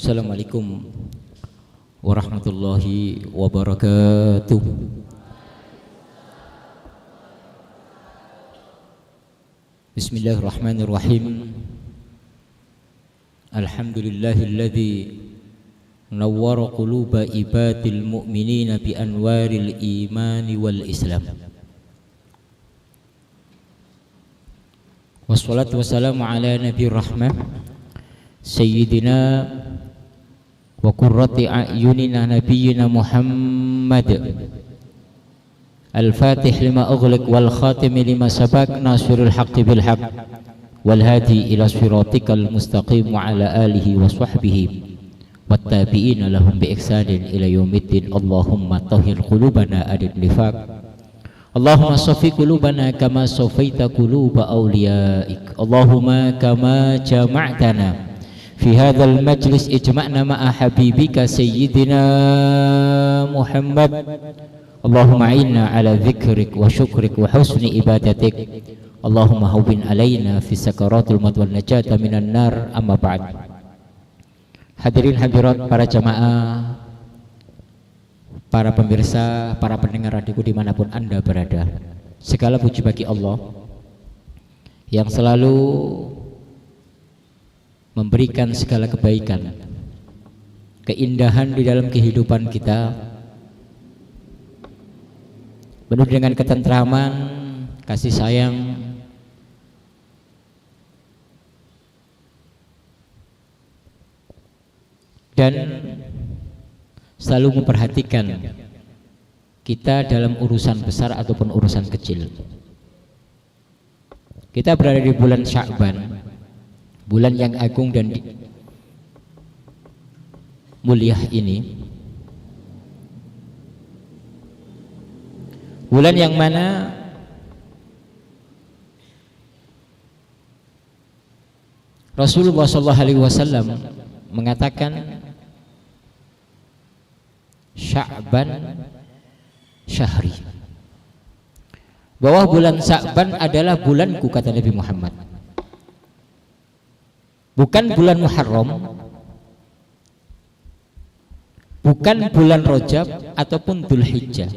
Assalamualaikum warahmatullahi wabarakatuh. Bismillahirrahmanirrahim. Alhamdulillahilladzi nawwara quluba ibadil mu'minina bi anwaril imani wal islam. Wassalatu wassalamu ala nabiyir rahmah sayyidina wa qurrati a'yunina nabiyyina Muhammad al-fatih lima ughliq wal khatim lima sabaq nasirul haqqi bil haqq wal hadi ila siratikal mustaqim wa ala alihi wa sahbihi wat tabi'ina lahum bi ihsanin ila yaumiddin. Allahumma tahhir qulubana adid nifaq, Allahumma saffi qulubana kama saffaita quluba awliyaik, Allahumma kama jama'tana fi hadzal majlis ijma'na ma'a habibika sayyidina Muhammad. Allahumma inna ala dzikrik wa syukrik wa husni ibadatik, Allahumma hawwin alaina fi sakaratul maut wal najata minan nar. Amma ba'd. Hadirin hadirat, para jamaah, para pemirsa, para pendengar radioku dimanapun Anda berada, segala puji bagi Allah yang selalu memberikan segala kebaikan, keindahan di dalam kehidupan kita, penuh dengan ketentraman, kasih sayang, dan selalu memperhatikan kita dalam urusan besar ataupun urusan kecil. Kita berada di bulan Sya'ban, bulan yang agung dan mulia ini, bulan yang mana Rasulullah SAW mengatakan Sya'ban syahri, bahwa bulan Sya'ban adalah bulanku, kata Nabi Muhammad. Bukan bulan Muharram, bukan bulan Rajab ataupun Dzulhijjah.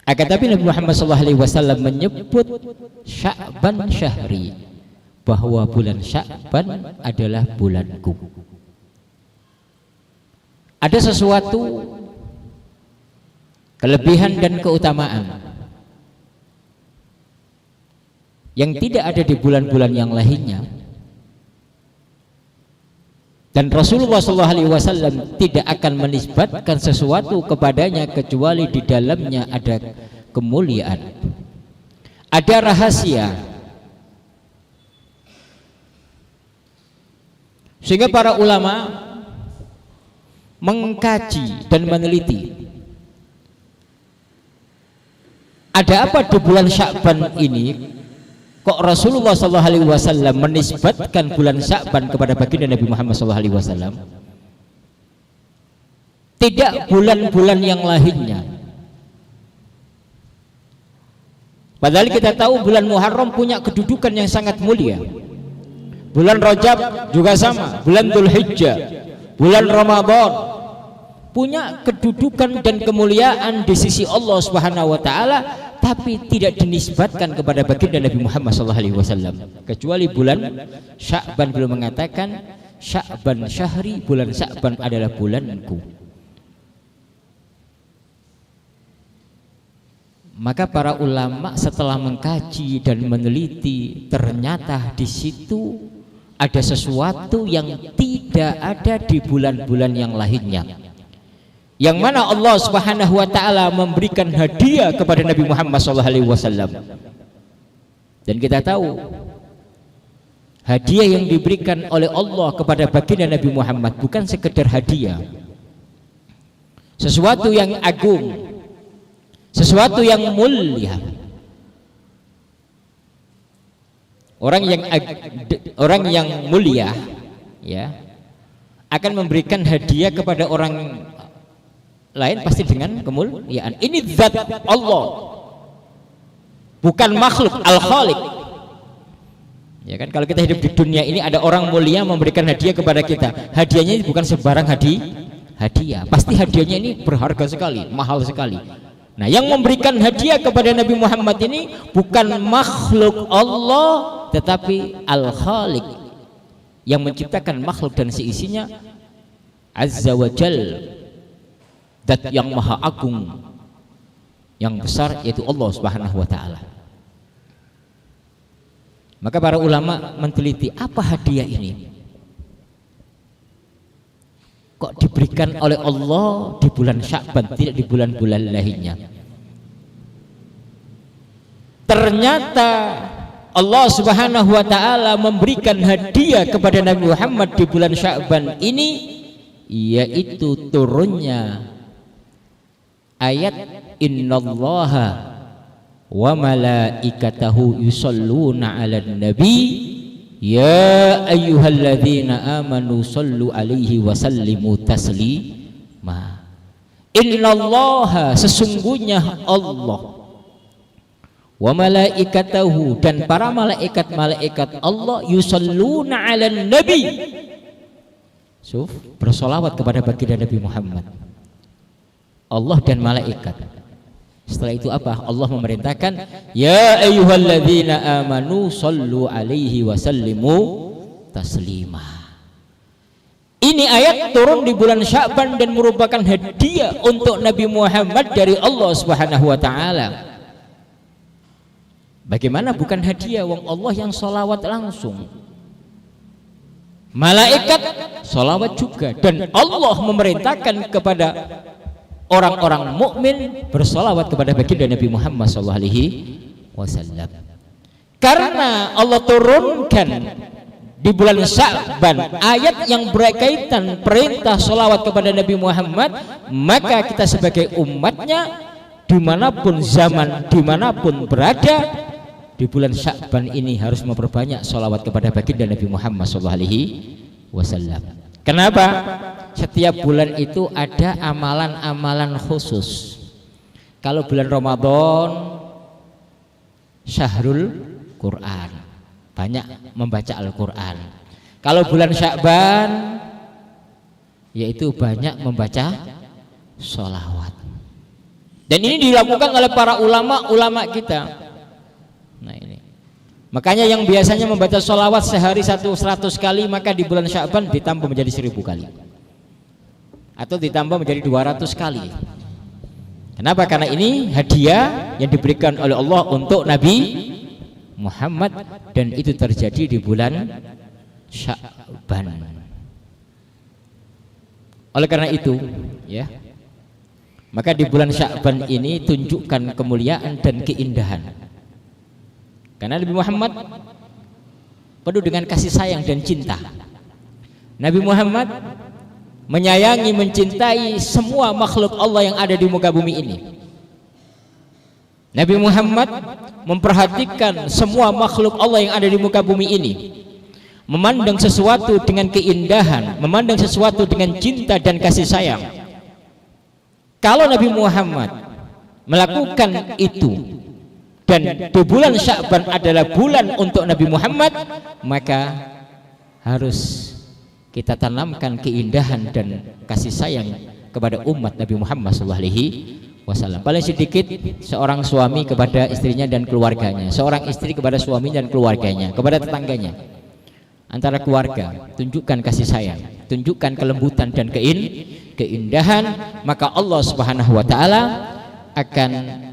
Akan tapi Nabi Muhammad SAW menyebut Sya'ban syahri, bahwa bulan Sya'ban adalah bulanku. Ada sesuatu kelebihan dan keutamaan yang tidak ada di bulan-bulan yang lainnya, dan Rasulullah SAW tidak akan menisbatkan sesuatu kepadanya kecuali di dalamnya ada kemuliaan, ada rahasia, sehingga para ulama mengkaji dan meneliti ada apa di bulan Sya'ban ini kok Rasulullah SAW menisbatkan bulan Sya'ban kepada baginda Nabi Muhammad SAW, tidak bulan-bulan yang lainnya. Padahal kita tahu bulan Muharram punya kedudukan yang sangat mulia, bulan Rajab juga sama, bulan Dzulhijjah, bulan Ramadan punya kedudukan dan kemuliaan di sisi Allah Subhanahu wa taala, tapi tidak dinisbatkan kepada baginda Nabi Muhammad SAW, kecuali bulan Sya'ban. Beliau mengatakan Sya'ban syahri, bulan Sya'ban adalah bulanku. Maka para ulama setelah mengkaji dan meneliti, ternyata di situ ada sesuatu yang tidak ada di bulan-bulan yang lainnya, yang mana Allah Subhanahu wa taala memberikan hadiah kepada Nabi Muhammad SAW. Dan kita tahu hadiah yang diberikan oleh Allah kepada baginda Nabi Muhammad bukan sekedar hadiah, sesuatu yang agung, sesuatu yang mulia. Orang yang mulia, ya, akan memberikan hadiah kepada orang lain pasti dengan kemuliaan. Ini zat Allah, bukan makhluk, al-khaliq. Ya kan, kalau kita hidup di dunia ini ada orang mulia memberikan hadiah kepada kita. Hadiahnya bukan sembarang hadiah. Pasti hadiahnya ini berharga sekali, mahal sekali. Nah, yang memberikan hadiah kepada Nabi Muhammad ini bukan makhluk Allah, tetapi Al-Khaliq yang menciptakan makhluk dan seisinya, Azza wa Jal, Dat yang maha agung, yang besar, yaitu Allah Subhanahu wa ta'ala. Maka para ulama meneliti apa hadiah ini, kok diberikan oleh Allah di bulan Sya'ban, tidak di bulan-bulan lainnya. Ternyata Allah Subhanahu wa ta'ala memberikan hadiah kepada Nabi Muhammad di bulan Sya'ban ini, yaitu turunnya ayat innallaha wa malaikatahu yusalluna 'alan nabi ya ayyuhalladzina amanu sallu 'alaihi wa sallimu taslima. Innallaha, sesungguhnya Allah, wa malaikatahu, dan para malaikat-malaikat Allah, yusalluna 'alan nabi, bersolawat kepada baginda Nabi Muhammad. Allah dan malaikat. Setelah itu apa? Allah memerintahkan, ya ayyuhalladzina amanu sallu alaihi wa sallimu taslima. Ini ayat turun di bulan Sya'ban dan merupakan hadiah untuk Nabi Muhammad dari Allah Subhanahu wa ta'ala. Bagaimana bukan hadiah, wong Allah yang sholawat langsung, malaikat sholawat juga, dan Allah memerintahkan kepada orang-orang mukmin bersolawat kepada baginda Nabi Muhammad SAW. Karena Allah turunkan di bulan Sya'ban ayat yang berkaitan perintah solawat kepada Nabi Muhammad, maka kita sebagai umatnya dimanapun zaman, dimanapun berada, di bulan Sya'ban ini harus memperbanyak solawat kepada baginda Nabi Muhammad SAW. Kenapa? Setiap bulan itu ada amalan-amalan khusus. Kalau bulan Ramadan, Syahrul Quran, banyak membaca Al-Quran. Kalau bulan Sya'ban, yaitu banyak membaca sholawat. Dan ini dilakukan oleh para ulama-ulama kita. Nah ini, makanya yang biasanya membaca sholawat sehari 100 kali, maka di bulan Sya'ban ditambah menjadi 1000 kali, atau ditambah menjadi 200 kali. Kenapa? Karena ini hadiah yang diberikan oleh Allah untuk Nabi Muhammad, dan itu terjadi di bulan Sya'ban. Oleh karena itu, ya, maka di bulan Sya'ban ini tunjukkan kemuliaan dan keindahan. Karena Nabi Muhammad penuh dengan kasih sayang dan cinta. Nabi Muhammad menyayangi, mencintai semua makhluk Allah yang ada di muka bumi ini. Nabi Muhammad memperhatikan semua makhluk Allah yang ada di muka bumi ini, memandang sesuatu dengan keindahan, memandang sesuatu dengan cinta dan kasih sayang. Kalau Nabi Muhammad melakukan itu, dan di bulan Sya'ban adalah bulan untuk Nabi Muhammad, maka harus kita tanamkan keindahan dan kasih sayang kepada umat Nabi Muhammad SAW. Paling sedikit seorang suami kepada istrinya dan keluarganya, seorang istri kepada suami dan keluarganya, kepada tetangganya, antara keluarga, tunjukkan kasih sayang, tunjukkan kelembutan dan keindahan, maka Allah Subhanahu wa ta'ala akan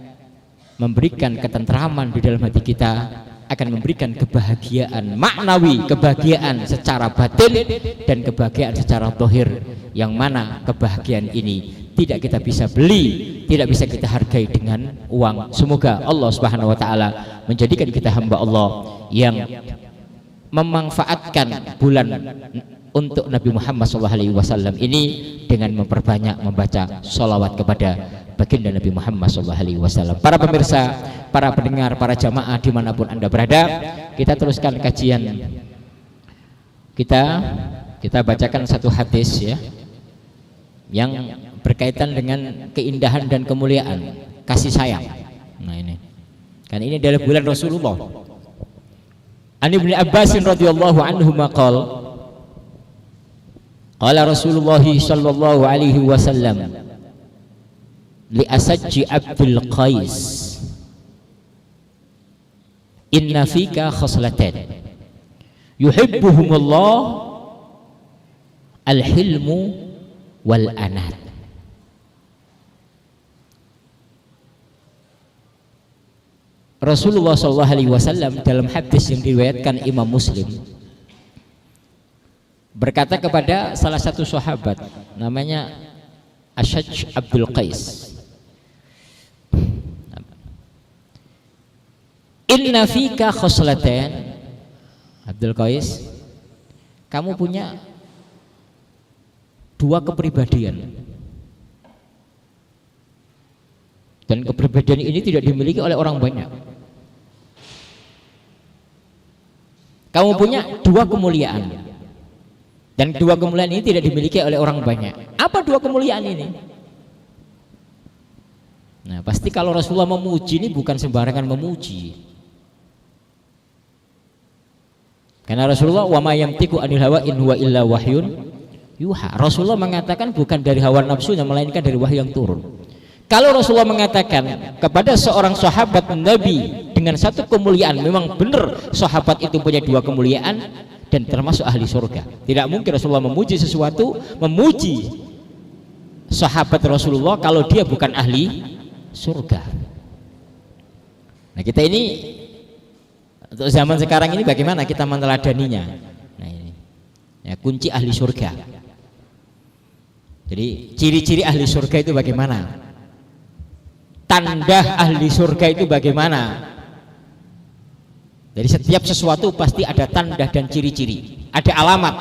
memberikan ketentraman di dalam hati kita, akan memberikan kebahagiaan maknawi, kebahagiaan secara batin, dan kebahagiaan secara zahir, yang mana kebahagiaan ini tidak kita bisa beli, tidak bisa kita hargai dengan uang. Semoga Allah Subhanahu wa ta'ala menjadikan kita hamba Allah yang memanfaatkan bulan untuk Nabi Muhammad SAW ini dengan memperbanyak membaca sholawat kepada baginda Nabi Muhammad SAW. Para pemirsa, para pendengar, para jamaah dimanapun Anda berada, kita teruskan kajian kita bacakan satu hadis, ya, yang berkaitan dengan keindahan dan kemuliaan, kasih sayang. Nah ini kan ini adalah bulan Rasulullah. An Ibnu Abbas radhiyallahu anhu maqal qala Rasulullah sallallahu alaihi wasallam li Asajj Abdul Qais inna fika khaslatan yuhibbuhumullah al-hilmu wal anat. Rasulullah SAW dalam hadis yang diriwayatkan Imam Muslim berkata kepada salah satu sahabat namanya Asajj Abdul Qais, inna fika khoslatan, Abdul Qais, kamu punya dua kepribadian, dan kepribadian ini tidak dimiliki oleh orang banyak. Kamu punya dua kemuliaan, dan dua kemuliaan ini tidak dimiliki oleh orang banyak. Apa dua kemuliaan ini? Nah, pasti kalau Rasulullah memuji ini bukan sembarangan memuji. Karena Rasulullah wa ma yamtiku anil hawa in huwa illa wahyun yuha. Rasulullah mengatakan bukan dari hawa nafsunya, melainkan dari wahyu yang turun. Kalau Rasulullah mengatakan kepada seorang sahabat Nabi dengan satu kemuliaan, memang benar sahabat itu punya dua kemuliaan dan termasuk ahli surga. Tidak mungkin Rasulullah memuji sesuatu, memuji sahabat Rasulullah kalau dia bukan ahli surga. Nah, kita ini untuk zaman sekarang ini bagaimana kita meneladaninya? Nah, ini ya, kunci ahli surga. Jadi ciri-ciri ahli surga itu bagaimana? Tanda ahli surga itu bagaimana? Jadi setiap sesuatu pasti ada tanda dan ciri-ciri, ada alamat.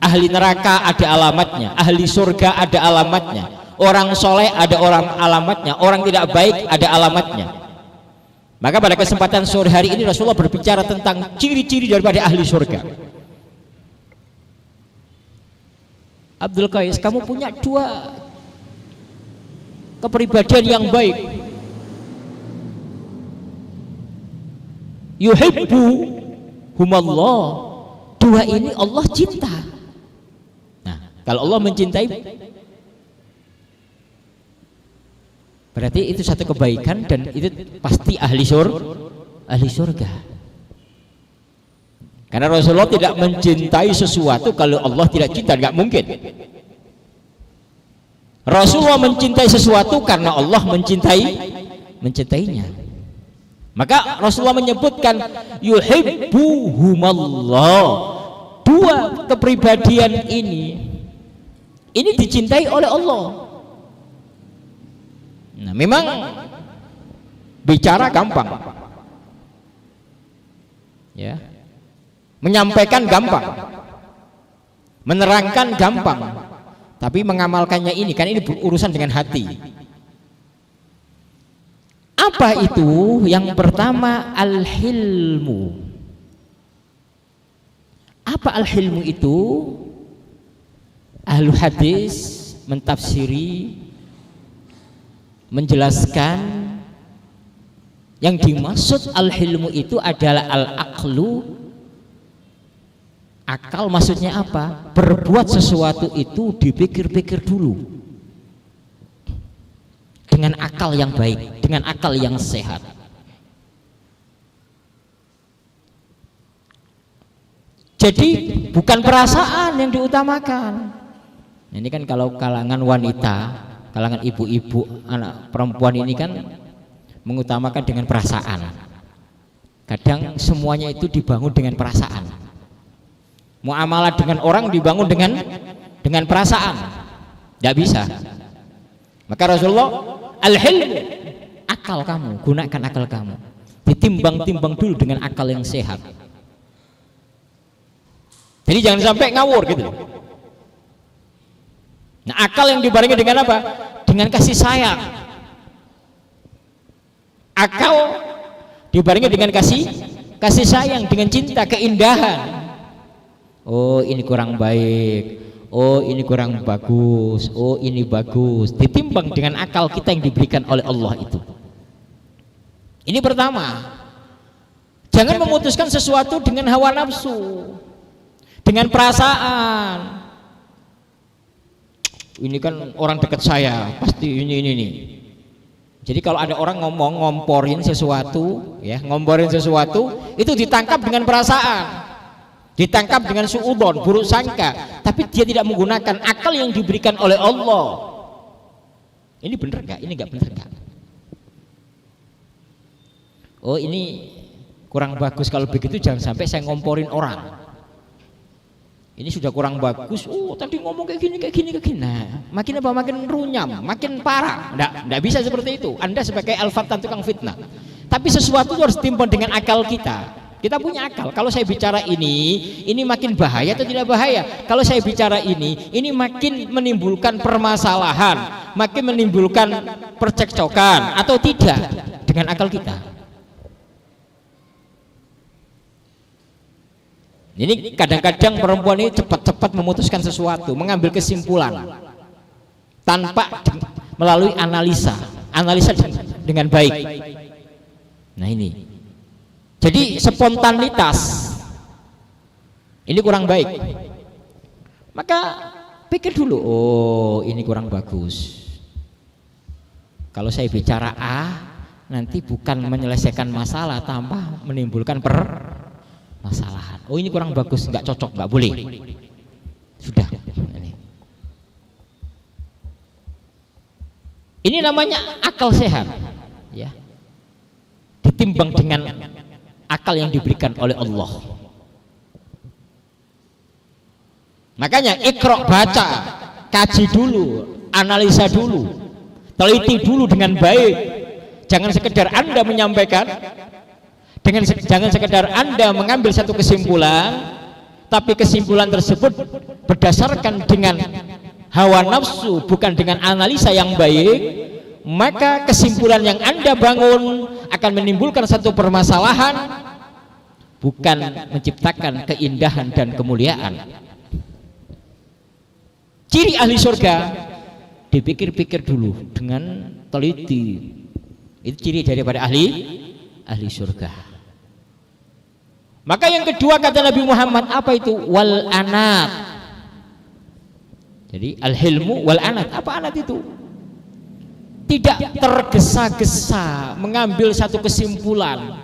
Ahli neraka ada alamatnya, ahli surga ada alamatnya, orang soleh ada orang alamatnya, orang tidak baik ada alamatnya. Maka pada kesempatan sore hari ini Rasulullah berbicara tentang ciri-ciri daripada ahli surga. Abdul Qais, kamu punya dua kepribadian yang baik. Yuhibbu humallah, dua ini Allah cinta. Nah, kalau Allah mencintai berarti itu satu kebaikan dan itu pasti ahli surga. Karena Rasulullah tidak mencintai sesuatu kalau Allah tidak cinta, nggak mungkin. Rasulullah mencintai sesuatu karena Allah mencintainya. Maka Rasulullah menyebutkan yuhibbuhumallah, dua kepribadian ini dicintai oleh Allah. Nah, memang bicara gampang, ya, menyampaikan gampang, menerangkan gampang, tapi mengamalkannya ini kan ini urusan dengan hati. Apa itu? Yang pertama al-hilmu. Apa al-hilmu itu? Ahlu hadis mentafsiri, menjelaskan yang dimaksud al-hilmu itu adalah al-aqlu. Akal maksudnya apa? Berbuat sesuatu itu dipikir-pikir dulu dengan akal yang baik, dengan akal yang sehat. Jadi bukan perasaan yang diutamakan. Ini kan kalau kalangan wanita, kalangan ibu-ibu, anak perempuan ini kan mengutamakan dengan perasaan. Kadang semuanya itu dibangun dengan perasaan. Muamalah dengan orang dibangun dengan perasaan, tidak bisa. Maka Rasulullah al-hilm, akal kamu, gunakan akal kamu, ditimbang-timbang dulu dengan akal yang sehat. Jadi jangan sampai ngawur gitu. Nah, akal yang dibarengi dengan apa? Dengan kasih sayang. Akal dibarengi dengan kasih sayang, dengan cinta, keindahan. Oh, ini kurang baik. Oh, ini kurang bagus. Oh, ini bagus. Ditimbang dengan akal kita yang diberikan oleh Allah itu. Ini pertama. Jangan memutuskan sesuatu dengan hawa nafsu, dengan perasaan. Ini kan orang dekat saya, pasti ini. Jadi kalau ada orang ngomporin sesuatu, ya, itu ditangkap dengan perasaan, ditangkap dengan suudzon, buruk sangka, tapi dia tidak menggunakan akal yang diberikan oleh Allah. Ini benar nggak? Ini nggak benar nggak? Oh, ini kurang bagus, kalau begitu jangan sampai saya ngomporin orang. Ini sudah kurang bagus. Oh, tadi ngomong kayak gini. Nah, makin apa? Makin runyam, makin parah. Nggak bisa seperti itu. Anda sebagai al-fattan tukang fitnah. Tapi sesuatu harus timbang dengan akal kita. Kita punya akal. Kalau saya bicara ini makin bahaya atau tidak bahaya? Kalau saya bicara ini makin menimbulkan permasalahan, makin menimbulkan percekcokan atau tidak dengan akal kita. Ini kadang-kadang perempuan ini cepat-cepat memutuskan sesuatu, mengambil kesimpulan tanpa melalui analisa dengan baik. Nah ini, jadi spontanitas ini kurang baik. Maka pikir dulu, oh ini kurang bagus. Kalau saya bicara A, nanti bukan menyelesaikan masalah, tanpa menimbulkan masalahan. Oh ini kurang bagus, nggak cocok, nggak boleh. Sudah. Ini namanya akal sehat, ya. Ditimbang dengan akal yang diberikan oleh Allah. Makanya ikra, baca, kaji dulu, analisa dulu, teliti dulu dengan baik. Jangan sekedar Anda menyampaikan, jangan sekedar Anda mengambil satu kesimpulan, tapi kesimpulan tersebut berdasarkan dengan hawa nafsu, bukan dengan analisa yang baik. Maka kesimpulan yang Anda bangun akan menimbulkan satu permasalahan, bukan menciptakan keindahan dan kemuliaan. Ciri ahli surga, dipikir-pikir dulu dengan teliti. Itu ciri daripada ahli surga. Maka yang kedua kata Nabi Muhammad, apa itu? Wal anat. Jadi al-hilmu wal anat. Apa anat itu? Tidak tergesa-gesa mengambil satu kesimpulan.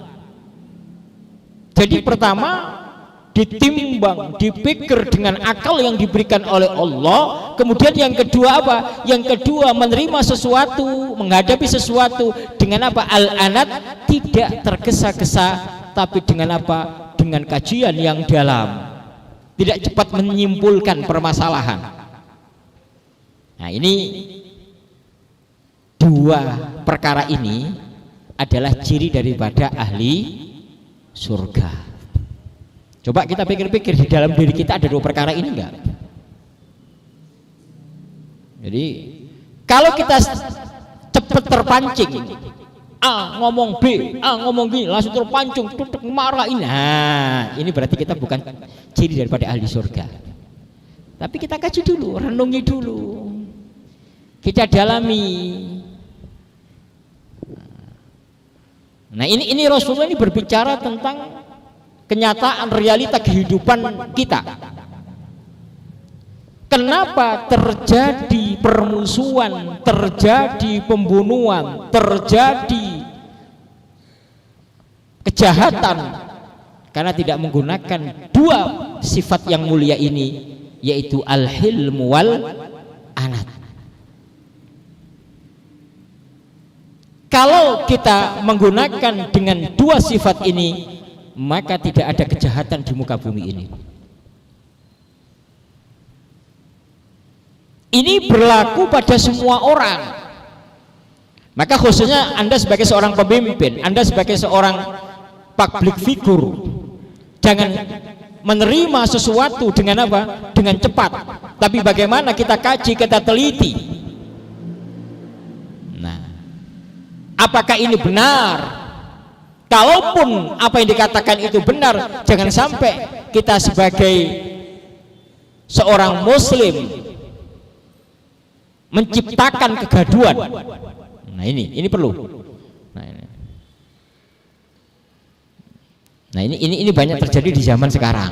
Jadi pertama ditimbang, dipikir dengan akal yang diberikan oleh Allah. Kemudian yang kedua apa? Yang kedua menerima sesuatu, menghadapi sesuatu dengan apa? Al-anat, tidak tergesa-gesa, tapi dengan apa? Dengan kajian yang dalam, tidak cepat menyimpulkan permasalahan. Nah ini dua perkara ini adalah ciri daripada ahli surga. Coba kita pikir-pikir, di dalam diri kita ada dua perkara ini enggak? Jadi kalau kita cepat terpancing, A ngomong B, A ngomong gini, langsung terpancung, tutup marah ini. Nah, ini berarti kita bukan ciri daripada ahli surga. Tapi kita kaji dulu, renungi dulu, kita dalami. Nah, ini Rasulullah ini berbicara tentang kenyataan realita kehidupan kita. Kenapa terjadi permusuhan, terjadi pembunuhan, terjadi kejahatan? Karena tidak menggunakan dua sifat yang mulia ini, yaitu al-hilmu wal anat. Kalau kita menggunakan dengan dua sifat ini, maka tidak ada kejahatan di muka bumi ini. Ini berlaku pada semua orang. Maka khususnya Anda sebagai seorang pemimpin, Anda sebagai seorang public figure, jangan menerima sesuatu dengan apa? Dengan cepat. Tapi bagaimana kita kaji, kita teliti. Nah, apakah ini benar? Kalaupun apa yang dikatakan itu benar, jangan sampai kita sebagai seorang muslim menciptakan kegaduhan. Nah ini perlu. Nah, ini. Nah, ini banyak terjadi di zaman sekarang.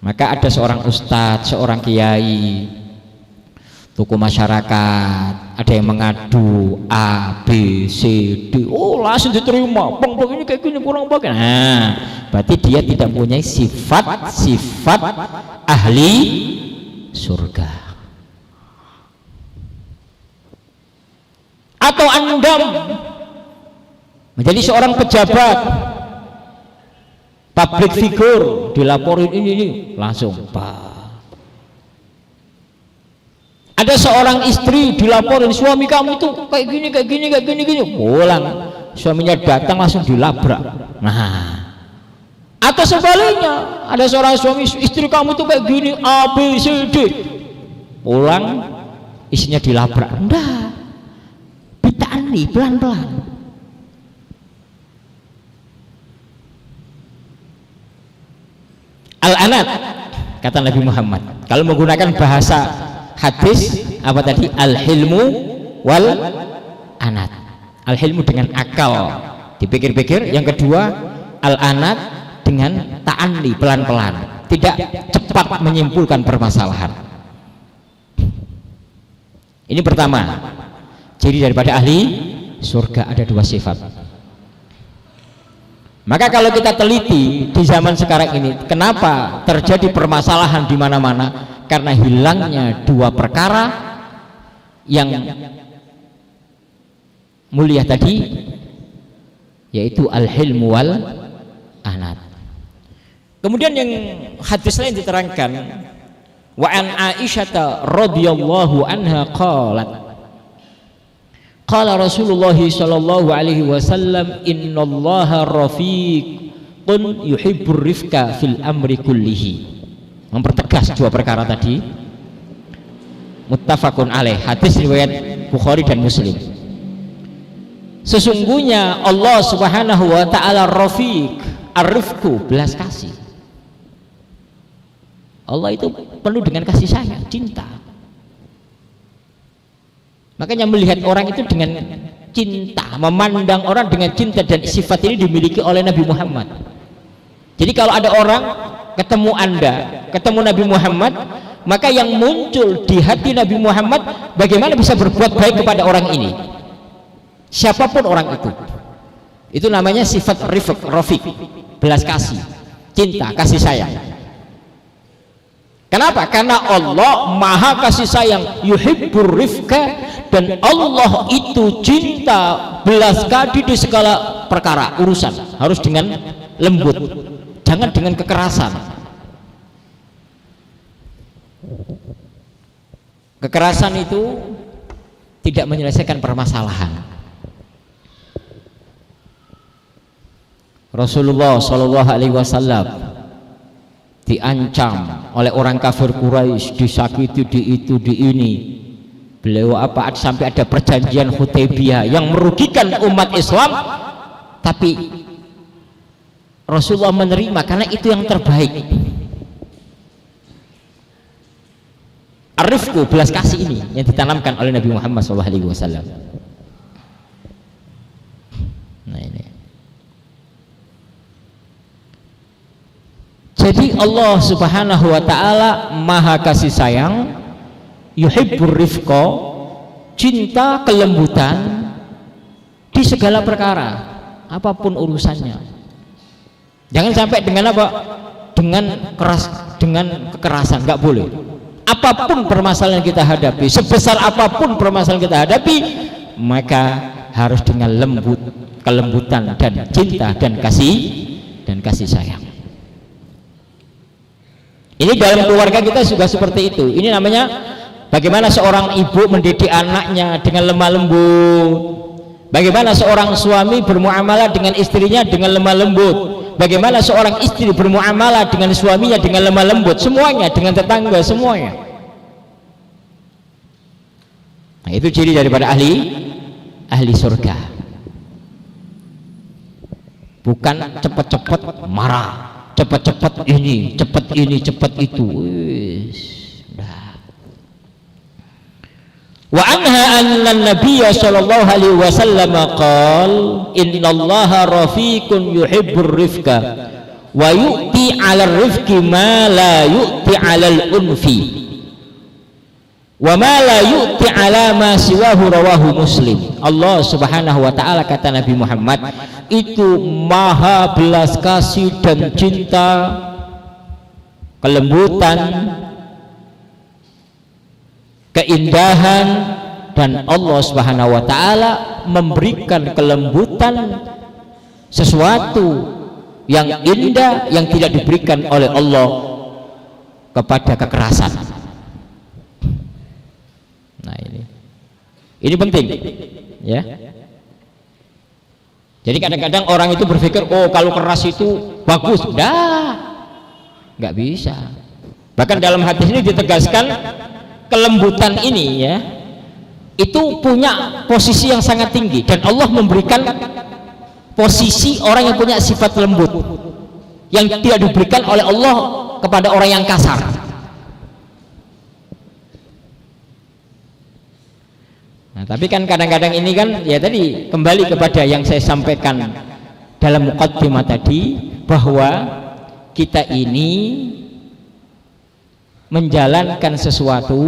Maka ada seorang ustadz, seorang kiai, tokoh masyarakat, ada yang mengadu A, B, C, D, oh langsung diterima, bang ini kayak gini kurang bagus. Nah, berarti dia tidak punya sifat ahli surga. Atau Anda menjadi seorang pejabat, public figure, dilaporin ini langsung ada seorang istri dilaporin suami kamu itu kayak gini, pulang suaminya datang langsung dilabrak. Nah, atau sebaliknya ada seorang suami, istri kamu itu kayak gini A, B, C, D, pulang istrinya dilabrak. Enggak, ditani pelan-pelan. Al-anat, kata Nabi Muhammad, kalau menggunakan bahasa hadis apa tadi, al-hilmu wal anat. Al-hilmu dengan akal, dipikir-pikir. Yang kedua, al-anat dengan ta'anni, pelan-pelan, tidak cepat menyimpulkan permasalahan. Ini pertama, ciri daripada ahli surga, ada dua sifat. Maka kalau kita teliti di zaman sekarang ini, kenapa terjadi permasalahan di mana-mana? Karena hilangnya dua perkara yang mulia tadi, yaitu al-hilmu wal anat. Kemudian yang hadis lain diterangkan, wa an Aisyah radhiyallahu anha qalat, qala Rasulullah sallallahu alaihi wasallam, innallaha rafiqun yuhibbur rifqa fil amri kullihi. Mempertegas dua perkara tadi, muttafaqun alaih, hadis riwayat Bukhari dan Muslim. Sesungguhnya Allah Subhanahu wa taala rafiq, ar-rifqu, belas kasih. Allah itu penuh dengan kasih sayang, cinta. Makanya melihat orang itu dengan cinta, memandang orang dengan cinta, dan sifat ini dimiliki oleh Nabi Muhammad. Jadi kalau ada orang ketemu Anda, ketemu Nabi Muhammad, maka yang muncul di hati Nabi Muhammad, bagaimana bisa berbuat baik kepada orang ini, siapapun orang itu namanya sifat rafiq, belas kasih, cinta, kasih sayang. Kenapa? Karena Allah maha kasih sayang, yuhibbur rifqa, dan Allah itu cinta, belas kasih di segala perkara, urusan harus dengan lembut, jangan dengan kekerasan. Kekerasan itu tidak menyelesaikan permasalahan. Rasulullah Shallallahu Alaihi Wasallam diancam oleh orang kafir Quraisy, disakiti, di itu, di ini. Beliau sampai ada perjanjian Hudaybiyah yang merugikan umat Islam, tapi Rasulullah menerima karena itu yang terbaik. Arifku, belas kasih ini yang ditanamkan oleh Nabi Muhammad SAW. Nah ini. Jadi Allah Subhanahu wa taala maha kasih sayang, yuhibbur rifqa, cinta, kelembutan di segala perkara, apapun urusannya. Jangan sampai dengan apa? Dengan keras, dengan kekerasan, nggak boleh. Apapun permasalahan kita hadapi, sebesar apapun permasalahan kita hadapi, maka harus dengan lembut, kelembutan dan cinta dan kasih sayang. Ini dalam keluarga kita juga seperti itu. Ini namanya bagaimana seorang ibu mendidik anaknya dengan lemah lembut, bagaimana seorang suami bermuamalah dengan istrinya dengan lemah lembut, bagaimana seorang istri bermuamalah dengan suaminya dengan lemah lembut, semuanya, dengan tetangga, semuanya. Nah, itu ciri daripada ahli surga. Bukan cepat-cepat marah, cepat-cepat ini, cepat itu. Nah. Wa anha anna nabiyya sallallahu alaihi wasallam qala innallaha rafiqun yuhibbur rifqa wa yu'ti 'alal rifqi ma la yu'ti 'alal unfi wa ma la yu'ti 'ala ma siwahu rawahu Muslim. Allah Subhanahu wa taala, kata Nabi Muhammad, itu maha belas kasih dan cinta, kelembutan, keindahan, dan Allah Subhanahu wa taala memberikan kelembutan sesuatu yang indah yang tidak diberikan oleh Allah kepada kekerasan. Nah, ini penting ya. Jadi kadang-kadang orang itu berpikir, oh kalau keras itu bagus. Nggak bisa. Bahkan dalam hadis ini ditegaskan kelembutan ini ya, itu punya posisi yang sangat tinggi, dan Allah memberikan posisi orang yang punya sifat lembut yang tidak diberikan oleh Allah kepada orang yang kasar. Nah, tapi kan kadang-kadang ini kan ya tadi kembali kepada yang saya sampaikan dalam muqaddimah tadi, bahwa kita ini menjalankan sesuatu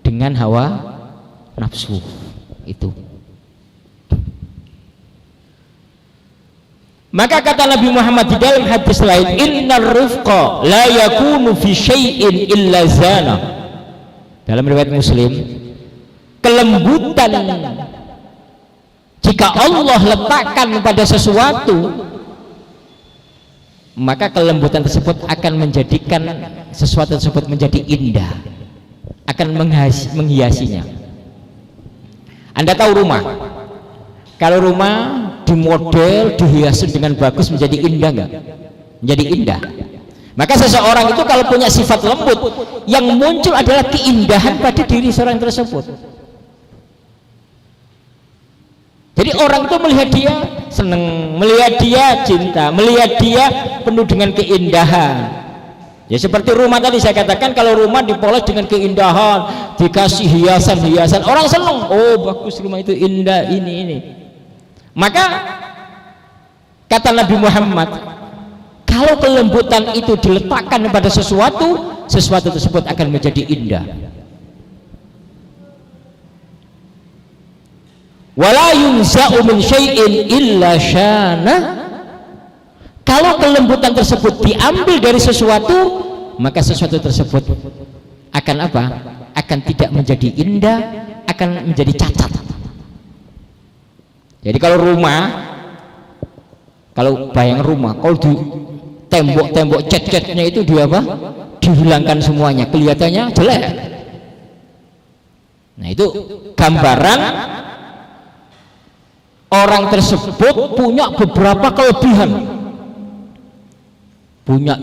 dengan hawa nafsu itu. Maka kata Nabi Muhammad di dalam hadis lain, innar rifqa la yakunu fi syai'in illa zana. Dalam riwayat Muslim, kelembutan jika Allah letakkan pada sesuatu, maka kelembutan tersebut akan menjadikan sesuatu tersebut menjadi indah, akan menghiasinya. Anda tahu rumah, kalau rumah dimodel, dihiasi dengan bagus, menjadi indah nggak? Menjadi indah. Maka seseorang itu kalau punya sifat lembut, yang muncul adalah keindahan pada diri seorang tersebut. Jadi orang itu melihat dia senang, melihat dia cinta, melihat dia penuh dengan keindahan. Ya seperti rumah tadi saya katakan, kalau rumah dipoles dengan keindahan, dikasih hiasan-hiasan, orang senang, oh bagus rumah itu indah, ini. Maka kata Nabi Muhammad, kalau kelembutan itu diletakkan pada sesuatu, sesuatu tersebut akan menjadi indah. Wala yunza'u min syai'in illa syana. Kalau kelembutan tersebut diambil dari sesuatu, maka sesuatu tersebut akan apa? Akan tidak menjadi indah, akan menjadi cacat. Jadi kalau rumah, kalau bayang rumah, kalau di tembok-tembok cat-catnya itu dia apa? Dihilangkan semuanya, kelihatannya jelek. Nah itu gambaran orang tersebut punya beberapa kelebihan, punya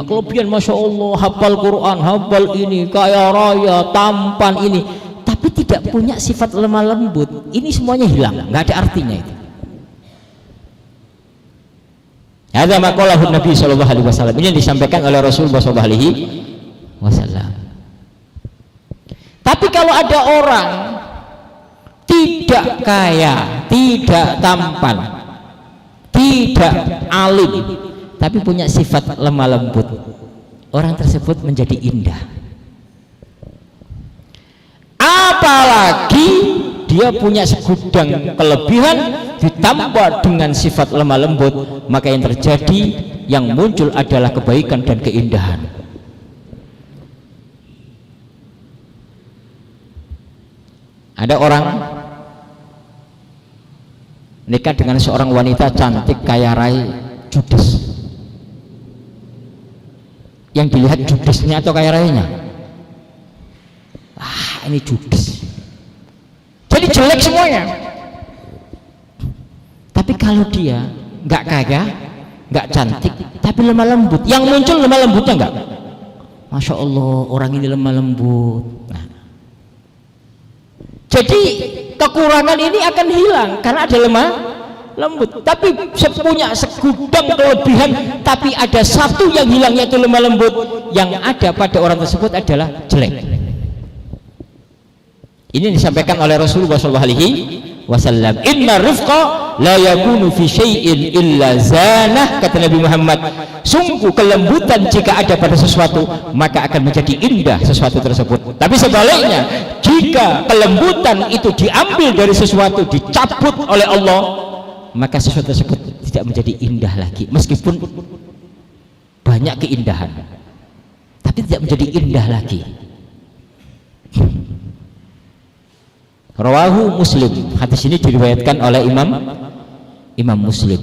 kelebihan, masya Allah, hafal Quran, hafal ini, kaya raya, tampan ini, tapi tidak punya sifat lemah lembut. Ini semuanya hilang, nggak ada artinya itu. Hadza ma qalahu Nabi sallallahu alaihi wasallam. Ini disampaikan oleh Rasulullah sallallahu alaihi wasallam. Tapi kalau ada orang tidak kaya, tidak tampan, tidak alim, tapi punya sifat lemah lembut, orang tersebut menjadi indah. Apalagi dia punya segudang kelebihan ditambah dengan sifat lemah lembut, maka yang terjadi, yang muncul adalah kebaikan dan keindahan. Ada orang nikah dengan seorang wanita cantik, kaya raya, judes. Yang dilihat judesnya atau kaya rayanya? Ini judes. Jadi jelek semuanya. Tapi kalau dia nggak kaya, nggak cantik, tapi lemah lembut, yang muncul lemah lembutnya nggak? Masya Allah, orang ini lemah lembut. Nah, jadi kekurangan ini akan hilang karena ada lemah lembut. Tapi punya segudang kelebihan, tapi ada satu yang hilang, yaitu lemah lembut. Yang ada pada orang tersebut adalah jelek. Ini disampaikan oleh Rasulullah SAW. Inna rifqa la yakunu fi syai'in illa zanah, kata Nabi Muhammad. Sungguh kelembutan jika ada pada sesuatu maka akan menjadi indah sesuatu tersebut. Tapi sebaliknya, jika kelembutan itu diambil dari sesuatu, dicabut oleh Allah, maka sesuatu tersebut tidak menjadi indah lagi. Meskipun banyak keindahan, tapi tidak menjadi indah lagi. Rawahu Muslim. Hadis ini diriwayatkan oleh Imam Muslim.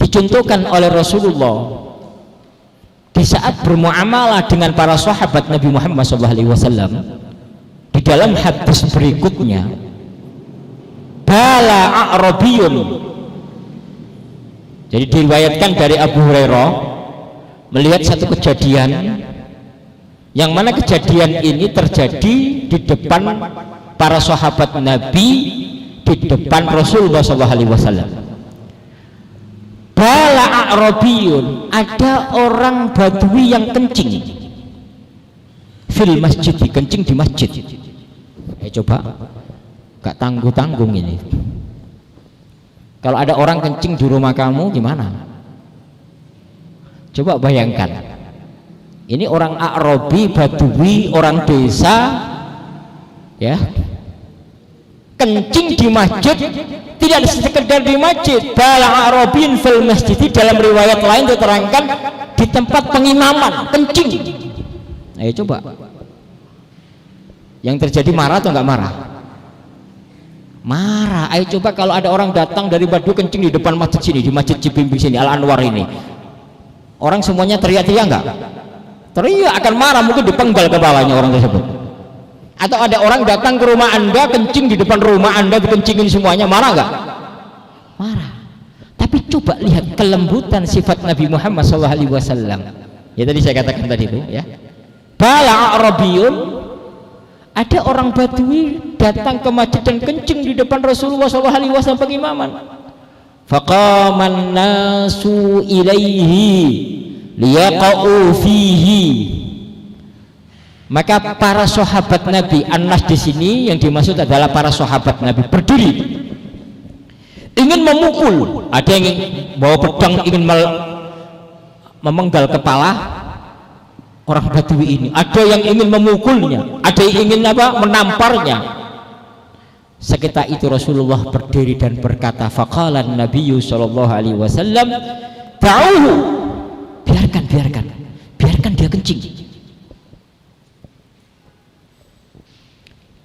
Dicontohkan oleh Rasulullah di saat bermuamalah dengan para sahabat Nabi Muhammad SAW. Di dalam hadis berikutnya, bala a'rabiyun. Jadi diriwayatkan dari Abu Hurairah melihat satu kejadian, yang mana kejadian ini terjadi di depan para sahabat Nabi, di depan Rasulullah SAW. Bala a'rabiyun, ada orang Badui yang kencing fil masjid, kencing di masjid. Coba, gak tanggung-tanggung ini. Kalau ada orang kencing di rumah kamu gimana? Coba bayangkan. Ini orang A'rabi, Badui, orang desa, ya, kencing di masjid. Tidak sekedar di masjid, bala A'rabin fil masjid. Dalam riwayat lain diterangkan di tempat pengimaman kencing. Ayo coba, yang terjadi marah atau enggak marah? Marah. Ayo coba kalau ada orang datang dari Badui kencing di depan masjid sini, di masjid Cibimbing sini, Al Anwar ini, orang semuanya teriak-teriak enggak? Teriak, akan marah, mungkin dipenggal kepalanya orang tersebut. Atau ada orang datang ke rumah Anda, kencing di depan rumah Anda, dikencingin semuanya, marah enggak? Marah. Tapi coba lihat kelembutan sifat Nabi Muhammad SAW. Ya tadi saya katakan tadi itu, ya. Bala a'rabiyun, ada orang Badui datang ke masjid dan kencing di depan Rasulullah SAW pengimaman. Faqaman nasu ilaihi liyaqa'u fihi. Maka para sahabat Nabi, An-Nas di sini yang dimaksud adalah para sahabat Nabi, berdiri ingin memukul. Ada yang bawa pedang ingin memenggal kepala orang Badui ini, ada yang ingin memukulnya, ada yang ingin menamparnya. Seketika itu Rasulullah berdiri dan berkata, faqala Nabi sallallahu alaihi wasallam, da'uhu, biarkan dia kencing,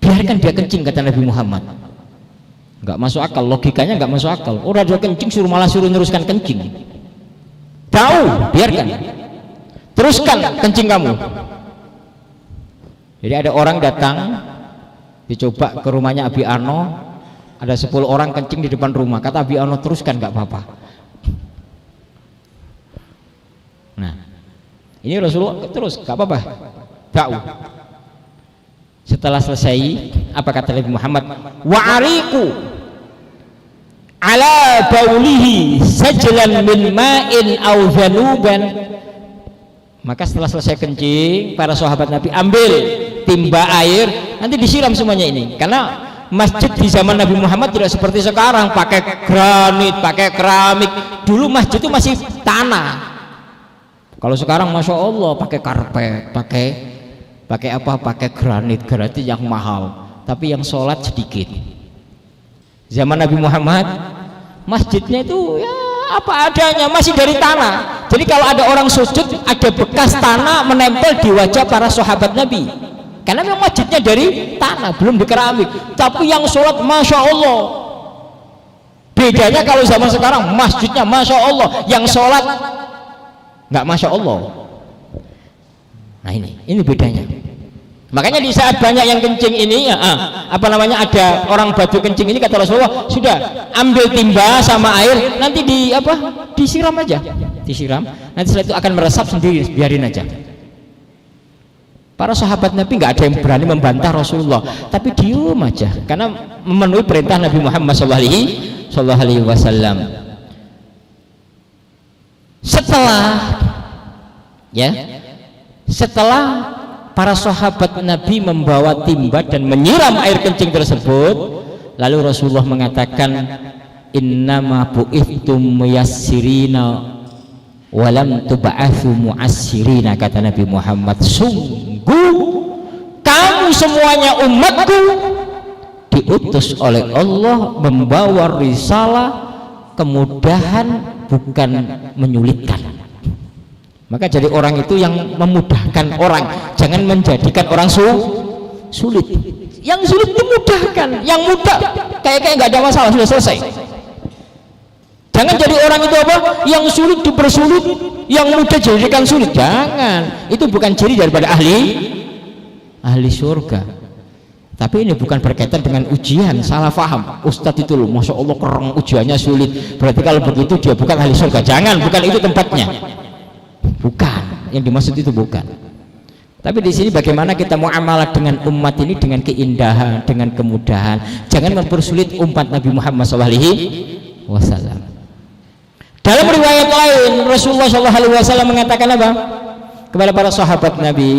biarkan dia kencing, kata Nabi Muhammad. Nggak masuk akal, logikanya nggak masuk akal. Orang dia kencing malah suruh neruskan kencing. Tahu, biarkan, teruskan kencing kamu. Jadi ada orang datang, dicoba ke rumahnya Abi Ano, ada 10 orang kencing di depan rumah. Kata Abi Ano, teruskan, nggak apa-apa. Nah, ini Rasulullah terus, gak apa-apa, tahu. Setelah selesai, apa kata Nabi Muhammad? Wa'ariku ala baulihi sajlan min ma'in aw zanuban. Maka setelah selesai kencing, para sahabat Nabi ambil timba air, nanti disiram semuanya ini. Karena masjid di zaman Nabi Muhammad tidak seperti sekarang pakai granit, pakai keramik. Dulu masjid itu masih tanah. Kalau sekarang masya Allah pakai karpet, pakai apa? Pakai granit yang mahal. Tapi yang sholat sedikit. Zaman Nabi Muhammad masjidnya itu ya apa adanya, masih dari tanah. Jadi kalau ada orang sujud, ada bekas tanah menempel di wajah para sahabat Nabi. Karena memang masjidnya dari tanah, belum di keramik. Tapi yang sholat masya Allah. Bedanya kalau zaman sekarang masjidnya masya Allah, yang sholat nggak masya Allah. Nah ini bedanya. Makanya di saat banyak yang kencing ini, ada orang Badui kencing ini, kata Rasulullah, sudah ambil timba sama air, nanti disiram aja, disiram. Nanti setelah itu akan meresap sendiri, biarin aja. Para sahabat Nabi nggak ada yang berani membantah Rasulullah, tapi diem aja, karena memenuhi perintah Nabi Muhammad SAW. Setelah para sahabat Nabi membawa timba dan menyiram air kencing tersebut, lalu Rasulullah mengatakan, innama bu'ithtum muyassirina walam tuba'athu mu'assirina, kata Nabi Muhammad, sungguh kamu semuanya umatku diutus oleh Allah membawa risalah kemudahan, bukan menyulitkan. Maka jadi orang itu yang memudahkan orang, jangan menjadikan orang sulit. Yang sulit dimudahkan, yang mudah kayak nggak ada masalah, sudah selesai. Jangan jadi orang itu apa? Yang sulit dipersulit, yang mudah dijadikan sulit. Jangan. Itu bukan ciri daripada ahli surga. Tapi ini bukan berkaitan dengan ujian, salah faham. Ustadz itu loh, masya Allah keren, ujiannya sulit, berarti kalau begitu dia bukan ahli surga. Jangan, bukan itu tempatnya. Bukan, yang dimaksud itu bukan. Tapi di sini bagaimana kita muamalah dengan umat ini dengan keindahan, dengan kemudahan. Jangan mempersulit umat Nabi Muhammad SAW. Dalam riwayat lain Rasulullah SAW mengatakan apa kepada para sahabat Nabi?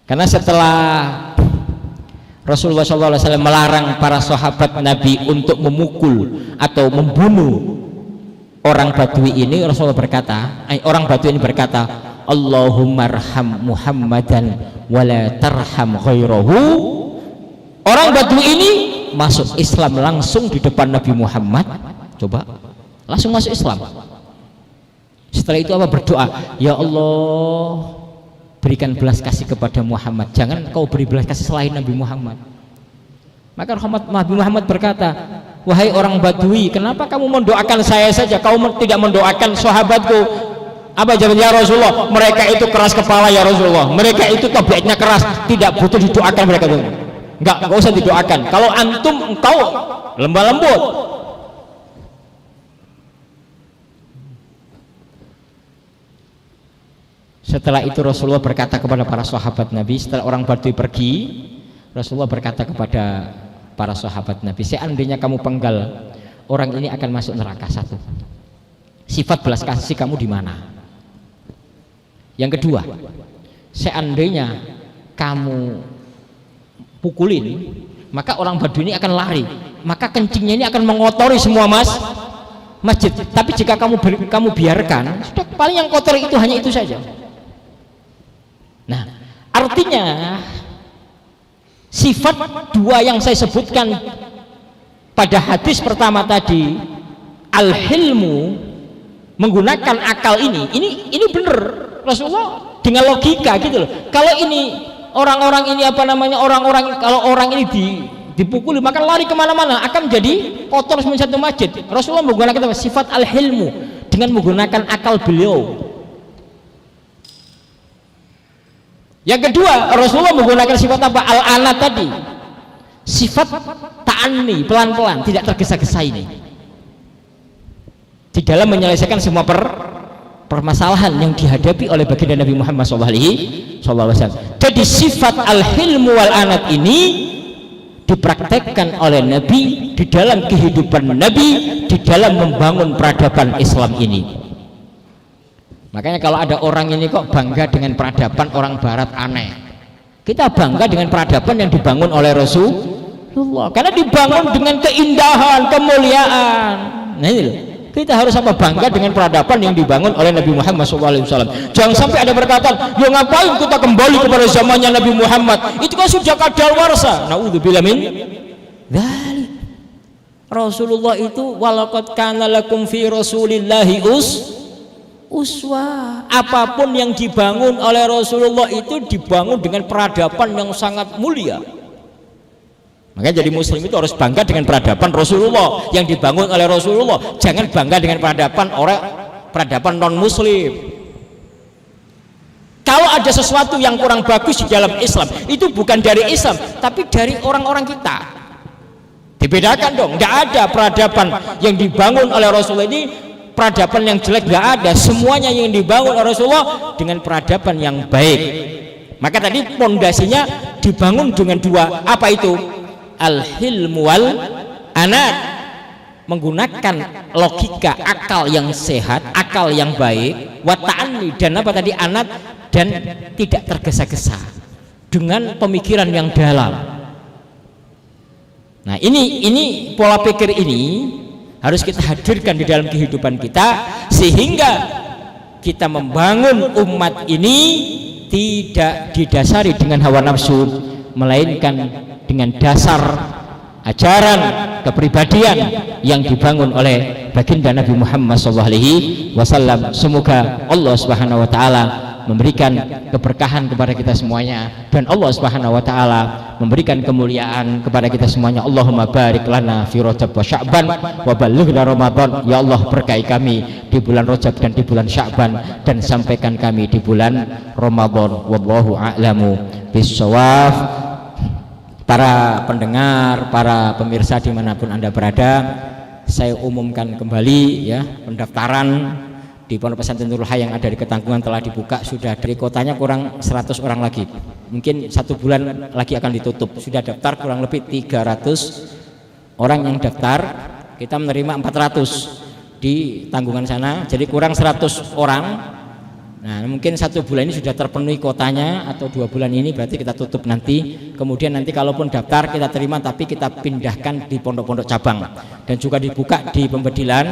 Karena setelah Rasulullah SAW melarang para sahabat Nabi untuk memukul atau membunuh orang Badui ini, Rasulullah berkata, orang Badui ini berkata, Allahumma arham Muhammadan wala tarham ghairahu. Orang Badui ini masuk Islam langsung di depan Nabi Muhammad. Coba, langsung masuk Islam. Setelah itu apa? Berdoa, ya Allah, berikan belas kasih kepada Muhammad, jangan kau beri belas kasih selain Nabi Muhammad. Maka Nabi Muhammad berkata, wahai orang Badui, kenapa kamu mendoakan saya saja, kau tidak mendoakan sahabatku? Apa jawab ya Rasulullah? Mereka itu keras kepala ya Rasulullah, mereka itu tabiatnya keras, tidak butuh didoakan mereka itu. Enggak usah didoakan. Kalau antum engkau lembah lembut. Setelah itu Rasulullah berkata kepada para sahabat Nabi, setelah orang Badui pergi, Rasulullah berkata kepada para sahabat Nabi, seandainya kamu penggal, orang ini akan masuk neraka. Satu, sifat belas kasih kamu di mana? Yang kedua, seandainya kamu pukulin, maka orang Badui ini akan lari, maka kencingnya ini akan mengotori semua masjid. Tapi jika kamu biarkan, sudah paling yang kotor itu hanya itu saja. Nah, artinya sifat dua yang saya sebutkan pada hadis pertama tadi, al-hilmu, menggunakan akal ini benar. Rasulullah dengan logika gitu loh. Kalau ini orang-orang ini apa namanya, kalau orang ini dipukuli maka lari kemana-mana, akan jadi kotor semua satu masjid. Rasulullah menggunakan sifat al-hilmu dengan menggunakan akal beliau. Yang kedua, Rasulullah menggunakan sifat apa? Al-anat tadi, sifat ta'anni, pelan-pelan, tidak tergesa-gesa ini di dalam menyelesaikan semua permasalahan yang dihadapi oleh baginda Nabi Muhammad SAW. Jadi sifat al-hilmu wal-anat ini dipraktekkan oleh Nabi di dalam kehidupan Nabi, di dalam membangun peradaban Islam ini. Makanya kalau ada orang ini kok bangga dengan peradaban orang barat, aneh. Kita bangga dengan peradaban yang dibangun oleh Rasulullah, karena dibangun dengan keindahan, kemuliaan. Nah ini loh, kita harus apa? Bangga dengan peradaban yang dibangun oleh Nabi Muhammad SAW. Jangan sampai ada berkata, ya ngapain kita kembali kepada zamannya Nabi Muhammad, itu kan sudah kadaluarsa. Naudzubillah min dzalik. Rasulullah itu walaqad kana lakum fi rasulillahi uswah. Apapun yang dibangun oleh Rasulullah itu dibangun dengan peradaban yang sangat mulia. Makanya jadi muslim itu harus bangga dengan peradaban Rasulullah yang dibangun oleh Rasulullah. Jangan bangga dengan peradaban non muslim. Kalau ada sesuatu yang kurang bagus di dalam Islam, itu bukan dari Islam tapi dari orang-orang kita. Dibedakan dong. Nggak ada peradaban yang dibangun oleh Rasulullah ini peradaban yang jelek, nggak ada. Semuanya yang dibangun oleh Rasulullah dengan peradaban yang baik. Maka tadi pondasinya dibangun dengan dua, apa itu? Al-hilmu wal anat, menggunakan logika, akal yang sehat, akal yang baik, wa ta'anni, dan apa tadi? Anat, dan tidak tergesa-gesa dengan pemikiran yang dalam. Nah, ini pola pikir ini harus kita hadirkan di dalam kehidupan kita, sehingga kita membangun umat ini tidak didasari dengan hawa nafsu, melainkan dengan dasar ajaran kepribadian yang dibangun oleh baginda Nabi Muhammad SAW. Semoga Allah Subhanahu wa taala memberikan keberkahan kepada kita semuanya, dan Allah Subhanahu wa taala memberikan kemuliaan kepada kita semuanya. Allahumma barik lana fi Rajab wa Sya'ban wa ballighna Ramadan. Ya Allah, berkahi kami di bulan Rajab dan di bulan Sya'ban, dan sampaikan kami di bulan Ramadan. Wallahu a'lamu bissawab. Para pendengar, para pemirsa dimanapun Anda berada, saya umumkan kembali ya, pendaftaran di Pondok Pesantren Nurul Hayat yang ada di Ketanggungan telah dibuka. Sudah dari kotanya kurang 100 orang lagi, mungkin 1 bulan lagi akan ditutup. Sudah daftar kurang lebih 300 orang yang daftar, kita menerima 400 di Tanggungan sana, jadi kurang 100 orang. Nah, mungkin 1 bulan ini sudah terpenuhi kotanya, atau 2 bulan ini berarti kita tutup nanti. Kemudian nanti kalaupun daftar kita terima, tapi kita pindahkan di pondok-pondok cabang, dan juga dibuka di Pembedilan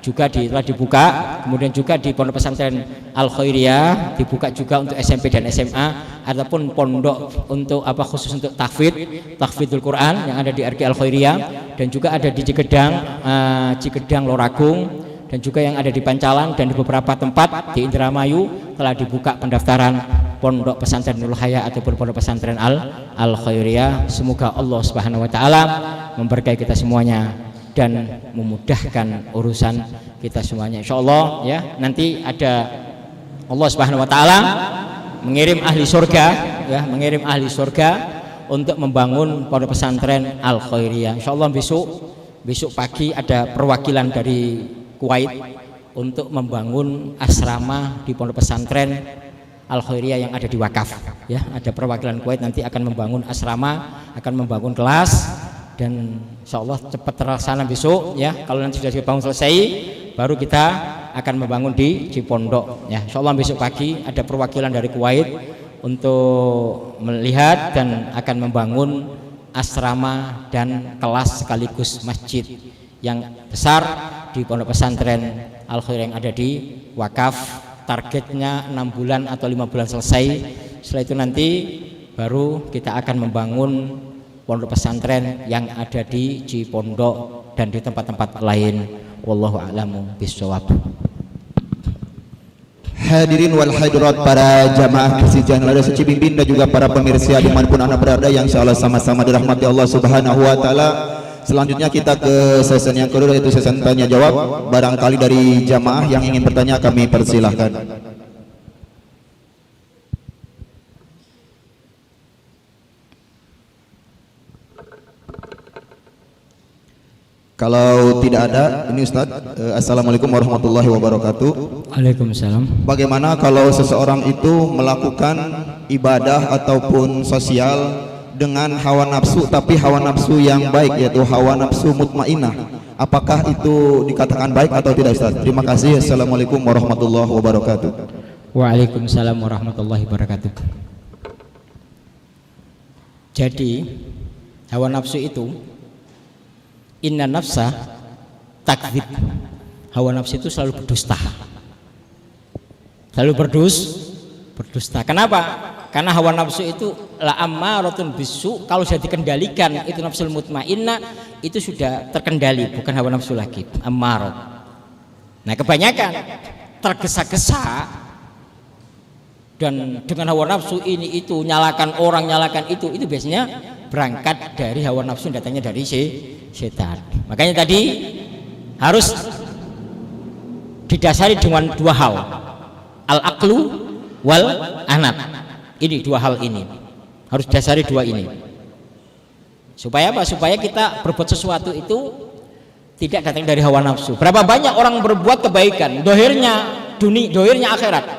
juga telah dibuka. Kemudian juga di Pondok Pesantren Al Khairiyah dibuka juga untuk SMP dan SMA, ataupun pondok untuk khusus untuk tahfidzul Quran yang ada di RG Al Khairiyah, dan juga ada di Cikedang Loragung, dan juga yang ada di Pancalang, dan di beberapa tempat di Indramayu telah dibuka pendaftaran Pondok Pesantren Nurul Hayat ataupun Pondok Pesantren Al Khairiyah. Semoga Allah Subhanahu wa taala memberkahi kita semuanya dan memudahkan urusan kita semuanya, insyaallah ya. Nanti ada Allah Subhanahu wa taala mengirim ahli surga ya, mengirim ahli surga untuk membangun Pondok Pesantren Al Khairiyah. Insyaallah besok pagi ada perwakilan dari Kuwait untuk membangun asrama di Pondok Pesantren Al Khairiyah yang ada di wakaf ya. Ada perwakilan Kuwait nanti akan membangun asrama, akan membangun kelas, dan insyaallah cepat terlaksana besok ya. Kalau nanti sudah dibangun selesai, baru kita akan membangun di Cipondok ya. Insyaallah besok pagi ada perwakilan dari Kuwait untuk melihat dan akan membangun asrama dan kelas sekaligus masjid yang besar di Pondok Pesantren Al Khairiyah yang ada di wakaf. Targetnya 6 bulan atau 5 bulan selesai. Setelah itu nanti baru kita akan membangun pondok pesantren yang ada di Cipondok dan di tempat-tempat lain. Wallahu a'lamu bishawab. Hadirin wal hadirat, para jamaah kesijaan yang ada Cibimbing, dan juga para pemirsa dimanapun Anda berada yang insyaallah sama-sama dirahmati Allah Subhanahu wa taala. Selanjutnya kita ke sesi yang kedua, yaitu sesi tanya jawab. Barangkali dari jamaah yang ingin bertanya kami persilahkan. Kalau tidak ada, ini Ustaz. Assalamualaikum warahmatullahi wabarakatuh. Waalaikumsalam. Bagaimana kalau seseorang itu melakukan ibadah ataupun sosial dengan hawa nafsu, tapi hawa nafsu yang baik, yaitu hawa nafsu mutmainah? Apakah itu dikatakan baik atau tidak, Ustaz? Terima kasih. Assalamualaikum warahmatullahi wabarakatuh. Waalaikumsalam warahmatullahi wabarakatuh. Jadi hawa nafsu itu, inna nafsa takdzib, hawa nafsu itu selalu berdusta, selalu berdusta. Kenapa? Karena hawa nafsu itu la ammaratun bisu, kalau sudah dikendalikan itu nafsul mutmainnah, itu sudah terkendali, bukan hawa nafsu lagi, ammarat. Nah, kebanyakan tergesa-gesa dan dengan hawa nafsu ini itu, nyalakan orang, nyalakan itu biasanya berangkat dari hawa nafsu, datangnya dari setan. Makanya tadi harus didasari dengan 2 hal, al-aqlu wal anat. Ini 2 hal ini harus dasari 2 ini. Supaya apa? Supaya kita berbuat sesuatu itu tidak datang dari hawa nafsu. Berapa banyak orang berbuat kebaikan, dohirnya dunia, dohirnya akhirat,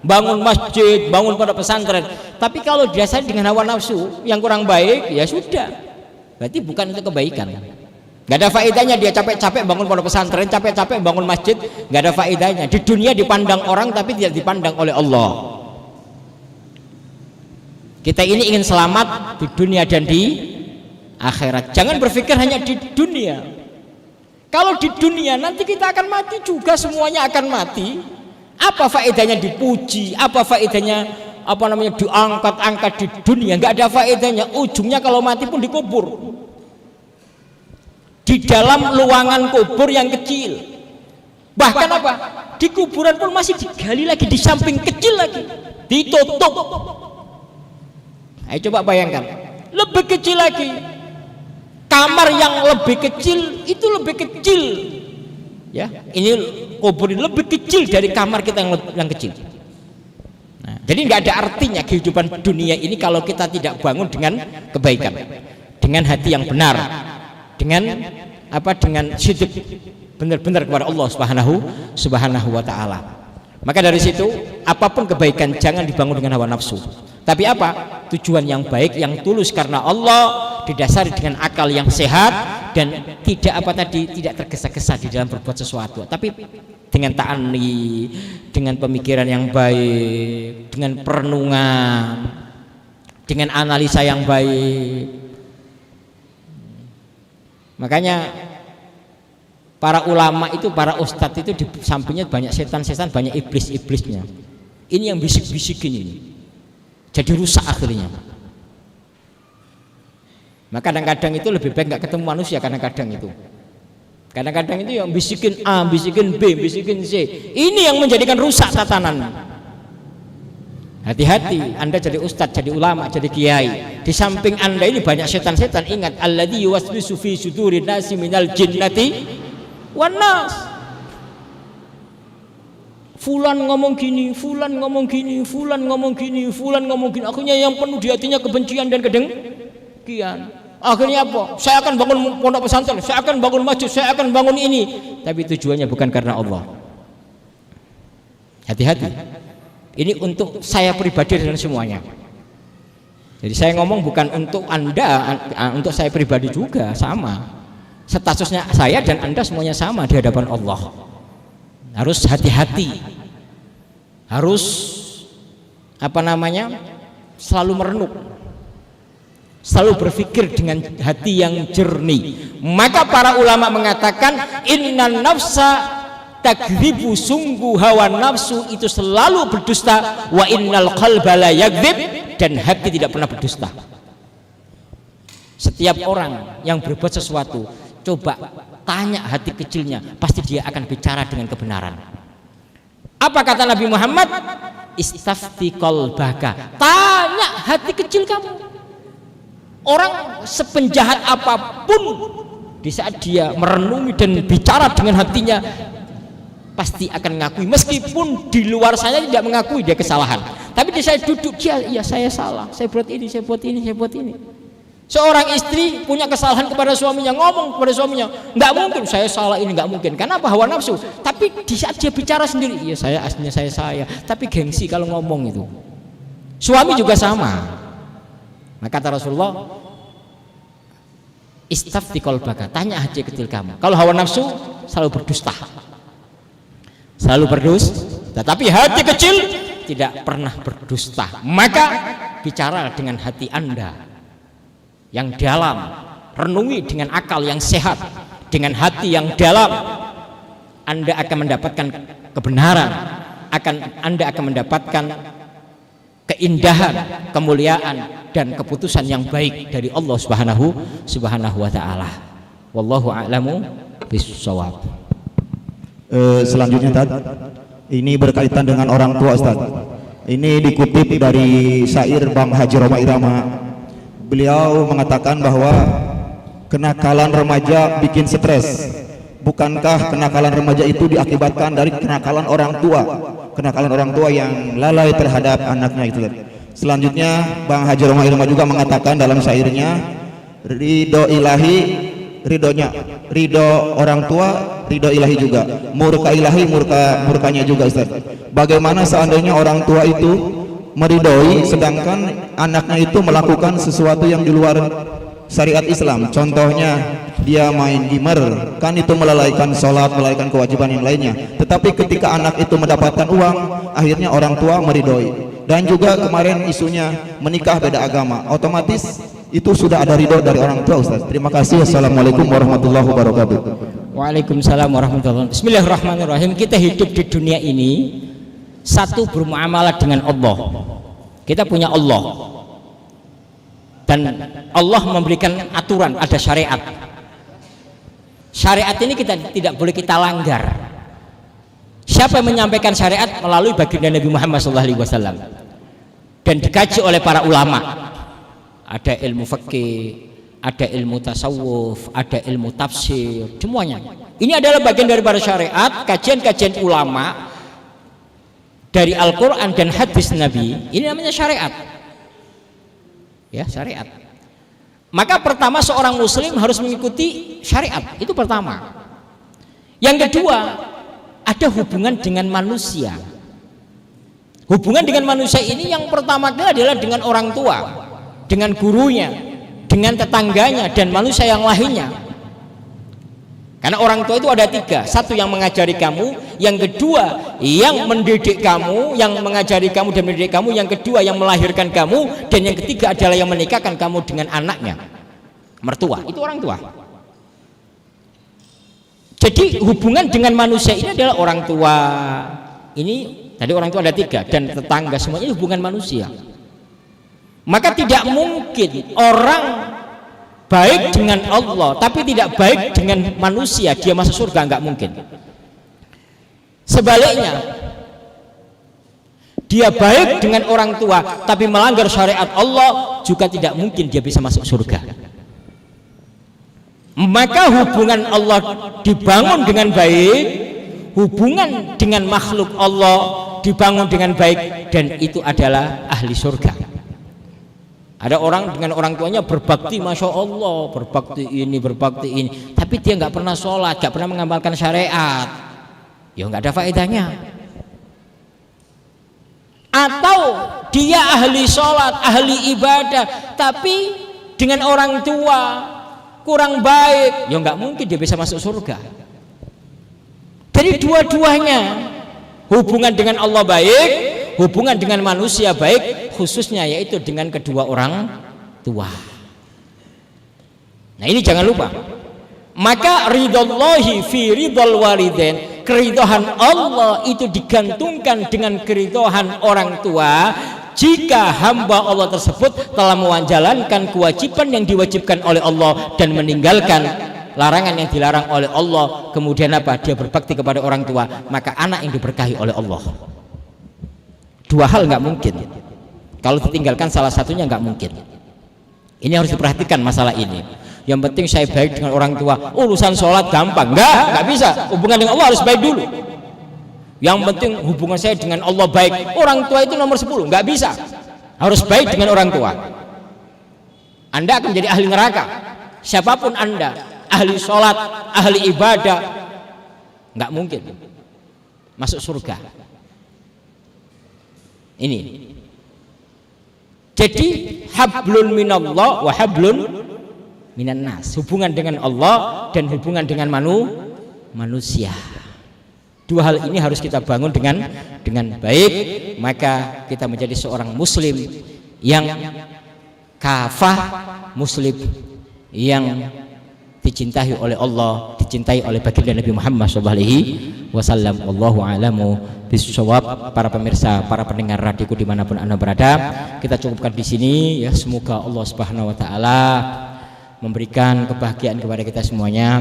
bangun masjid, bangun pondok pesantren, tapi kalau didasari dengan hawa nafsu yang kurang baik, ya sudah, berarti bukan itu kebaikan. Gak ada faedahnya dia capek-capek bangun pondok pesantren, capek-capek bangun masjid, gak ada faedahnya. Di dunia dipandang orang tapi tidak dipandang oleh Allah. Kita ini ingin selamat di dunia dan di akhirat. Jangan berpikir hanya di dunia. Kalau di dunia nanti kita akan mati juga, semuanya akan mati. Apa faedahnya dipuji? Apa faedahnya diangkat-angkat di dunia? Nggak ada faedahnya. Ujungnya kalau mati pun dikubur. Di dalam luangan kubur yang kecil. Bahkan apa? Di kuburan pun masih digali lagi, di samping kecil lagi, ditutup. Ayo coba bayangkan, lebih kecil lagi. Kamar yang lebih kecil itu lebih kecil. Ya, ini kubur ini lebih kecil dari kamar kita yang kecil. Nah, jadi nggak ada artinya kehidupan dunia ini kalau kita tidak bangun dengan kebaikan, dengan hati yang benar, dengan dengan sidq, benar-benar kepada Allah Subhanahu wa taala. Maka dari situ apapun kebaikan jangan dibangun dengan hawa nafsu. Tapi apa? Tujuan yang baik, yang tulus karena Allah, didasari dengan akal yang sehat dan tidak tergesa-gesa di dalam berbuat sesuatu. Tapi dengan ta'anni, dengan pemikiran yang baik, dengan perenungan, dengan analisa yang baik. Makanya para ulama itu, para ustadz itu di sampingnya banyak setan-setan, banyak iblis-iblisnya. Ini yang bisik-bisikin ini, jadi rusak akhirnya. Maka kadang-kadang itu lebih baik nggak ketemu manusia. Kadang-kadang itu yang bisikin A, bisikin B, bisikin C. Ini yang menjadikan rusak tatanan. Hati-hati, Anda jadi ustadz, jadi ulama, jadi kiai. Di samping Anda ini banyak setan-setan. Ingat, alladzi yuwaswisu fi sudurin nasi minal jinnati wan nas. Fulan ngomong gini, fulan ngomong gini, fulan ngomong gini, fulan ngomong gini. Akhirnya yang penuh di hatinya kebencian dan kedengkian. Akhirnya apa? Saya akan bangun pondok pesantren, saya akan bangun masjid, saya akan bangun ini. Tapi tujuannya bukan karena Allah. Hati-hati. Ini untuk saya pribadi dan semuanya. Jadi saya ngomong bukan untuk Anda, untuk saya pribadi juga sama. Statusnya saya dan Anda semuanya sama di hadapan Allah. Harus hati-hati, harus selalu merenung, selalu berpikir dengan hati yang jernih. Maka para ulama mengatakan innan nafsa takdzibu, sungguh hawa nafsu itu selalu berdusta, wa innal qalba la yakdzib, dan hati tidak pernah berdusta. Setiap orang yang berbuat sesuatu, coba tanya hati kecilnya, pasti dia akan bicara dengan kebenaran. Apa kata Nabi Muhammad? Istafti qalbaka, tanya hati kecil kamu. Orang sepenjahat apapun, di saat dia merenungi dan bicara dengan hatinya, pasti akan mengakui, meskipun di luar sana tidak mengakui dia kesalahan, tapi di saya duduk dia, iya saya salah, saya buat ini, saya buat ini, saya buat ini. Seorang istri punya kesalahan kepada suaminya, ngomong kepada suaminya, nggak mungkin saya salah ini, nggak mungkin. Karena apa? Hawa nafsu. Tapi di saat dia bicara sendiri, iya saya aslinya saya, tapi gengsi kalau ngomong itu. Suami juga sama. Maka kata Rasulullah, istafti qalbaka, tanya hati kecil kamu. Kalau hawa nafsu selalu berdusta, selalu berdusta. Tapi hati kecil tidak pernah berdusta. Maka bicara dengan hati Anda yang dalam, renungi dengan akal yang sehat, dengan hati yang dalam, Anda akan mendapatkan kebenaran, Anda akan mendapatkan keindahan, kemuliaan, dan keputusan yang baik dari Allah Subhanahu wa taala. Wallahu a'lamu bissawab. Selanjutnya Tad, ini berkaitan dengan orang tua Ustaz. Ini dikutip dari syair Bang Haji Roma Irama. Beliau mengatakan bahwa kenakalan remaja bikin stres. Bukankah kenakalan remaja itu diakibatkan dari kenakalan orang tua? Kenakalan orang tua yang lalai terhadap anaknya itu. Selanjutnya Bang Haji Roma Irama juga mengatakan dalam syairnya, ridho ilahi, ridho orang tua, ridho ilahi juga. Murka ilahi, murkanya juga Ustaz. Bagaimana seandainya orang tua itu meridhoi sedangkan anaknya itu melakukan sesuatu yang di luar syariat Islam? Contohnya dia main gamer, kan itu melalaikan sholat, melalaikan kewajiban yang lainnya. Tetapi ketika anak itu mendapatkan uang, akhirnya orang tua meridhoi. Dan juga kemarin isunya menikah beda agama, otomatis itu sudah ada ridho dari orang tua, Ustaz. Terima kasih. Assalamualaikum warahmatullahi wabarakatuh. Waalaikumsalam warahmatullahi wabarakatuh. Bismillahirrahmanirrahim. Kita hidup di dunia ini satu bermuamalah dengan Allah. Kita punya Allah, dan Allah memberikan aturan, ada syariat. Syariat ini kita tidak boleh kita langgar. Siapa yang menyampaikan syariat? Melalui baginda Nabi Muhammad SAW, dan dikaji oleh para ulama. Ada ilmu fikih, ada ilmu tasawuf, ada ilmu tafsir, semuanya. Ini adalah bagian daripada syariat, kajian-kajian ulama dari Al-Quran dan hadis Nabi. Ini namanya syariat, ya, syariat. Maka pertama seorang muslim harus mengikuti syariat, itu pertama. Yang kedua, ada hubungan dengan manusia. Hubungan dengan manusia ini yang pertama kali adalah dengan orang tua, dengan gurunya, dengan tetangganya, dan manusia yang lainnya. Karena orang tua itu ada tiga. Satu yang mengajari kamu, yang kedua yang mendidik kamu, yang mengajari kamu dan mendidik kamu, yang kedua yang melahirkan kamu, dan yang ketiga adalah yang menikahkan kamu dengan anaknya, mertua. Itu orang tua. Jadi hubungan dengan manusia ini adalah orang tua. Ini tadi orang tua ada tiga, dan tetangga, semuanya hubungan manusia. Maka tidak mungkin orang baik dengan Allah tapi tidak baik dengan manusia, dia masuk surga, nggak mungkin. Sebaliknya, dia baik dengan orang tua tapi melanggar syariat Allah, juga tidak mungkin dia bisa masuk surga. Maka hubungan Allah dibangun dengan baik, hubungan dengan makhluk Allah dibangun dengan baik, dan itu adalah ahli surga. Ada orang dengan orang tuanya berbakti, masya Allah, berbakti ini, tapi dia nggak pernah sholat, nggak pernah mengamalkan syariat, ya nggak ada faedahnya. Atau dia ahli sholat, ahli ibadah, tapi dengan orang tua kurang baik, ya nggak mungkin dia bisa masuk surga. Jadi dua-duanya, hubungan dengan Allah baik, hubungan dengan manusia baik, khususnya yaitu dengan kedua orang tua. Nah ini jangan lupa. Maka ridallahi fi ridal walidain, keridhaan Allah itu digantungkan dengan keridhaan orang tua. Jika hamba Allah tersebut telah menjalankan kewajiban yang diwajibkan oleh Allah dan meninggalkan larangan yang dilarang oleh Allah, kemudian apa? Dia berbakti kepada orang tua, maka anak yang diberkahi oleh Allah. Dua hal nggak mungkin. Kalau ditinggalkan salah satunya nggak mungkin. Ini harus diperhatikan masalah ini. Yang penting saya baik dengan orang tua, urusan sholat gampang. Nggak bisa. Hubungan dengan Allah harus baik dulu. Yang penting hubungan saya dengan Allah baik, orang tua itu nomor 10, nggak bisa. Harus baik dengan orang tua. Anda akan menjadi ahli neraka. Siapapun Anda, ahli sholat, ahli ibadah, nggak mungkin masuk surga. Ini. Jadi hablun minallah wa hablun minan nas. Hubungan dengan Allah dan hubungan dengan manusia. Dua hal ini harus kita bangun dengan baik, maka kita menjadi seorang muslim yang kafah, muslim yang dicintai oleh Allah, dicintai oleh baginda Nabi Muhammad SAW. Wallahu a'lamu bishawab. Para pemirsa, para pendengar radioku dimanapun Anda berada, kita cukupkan di sini ya. Semoga Allah Subhanahu Wa Taala memberikan kebahagiaan kepada kita semuanya,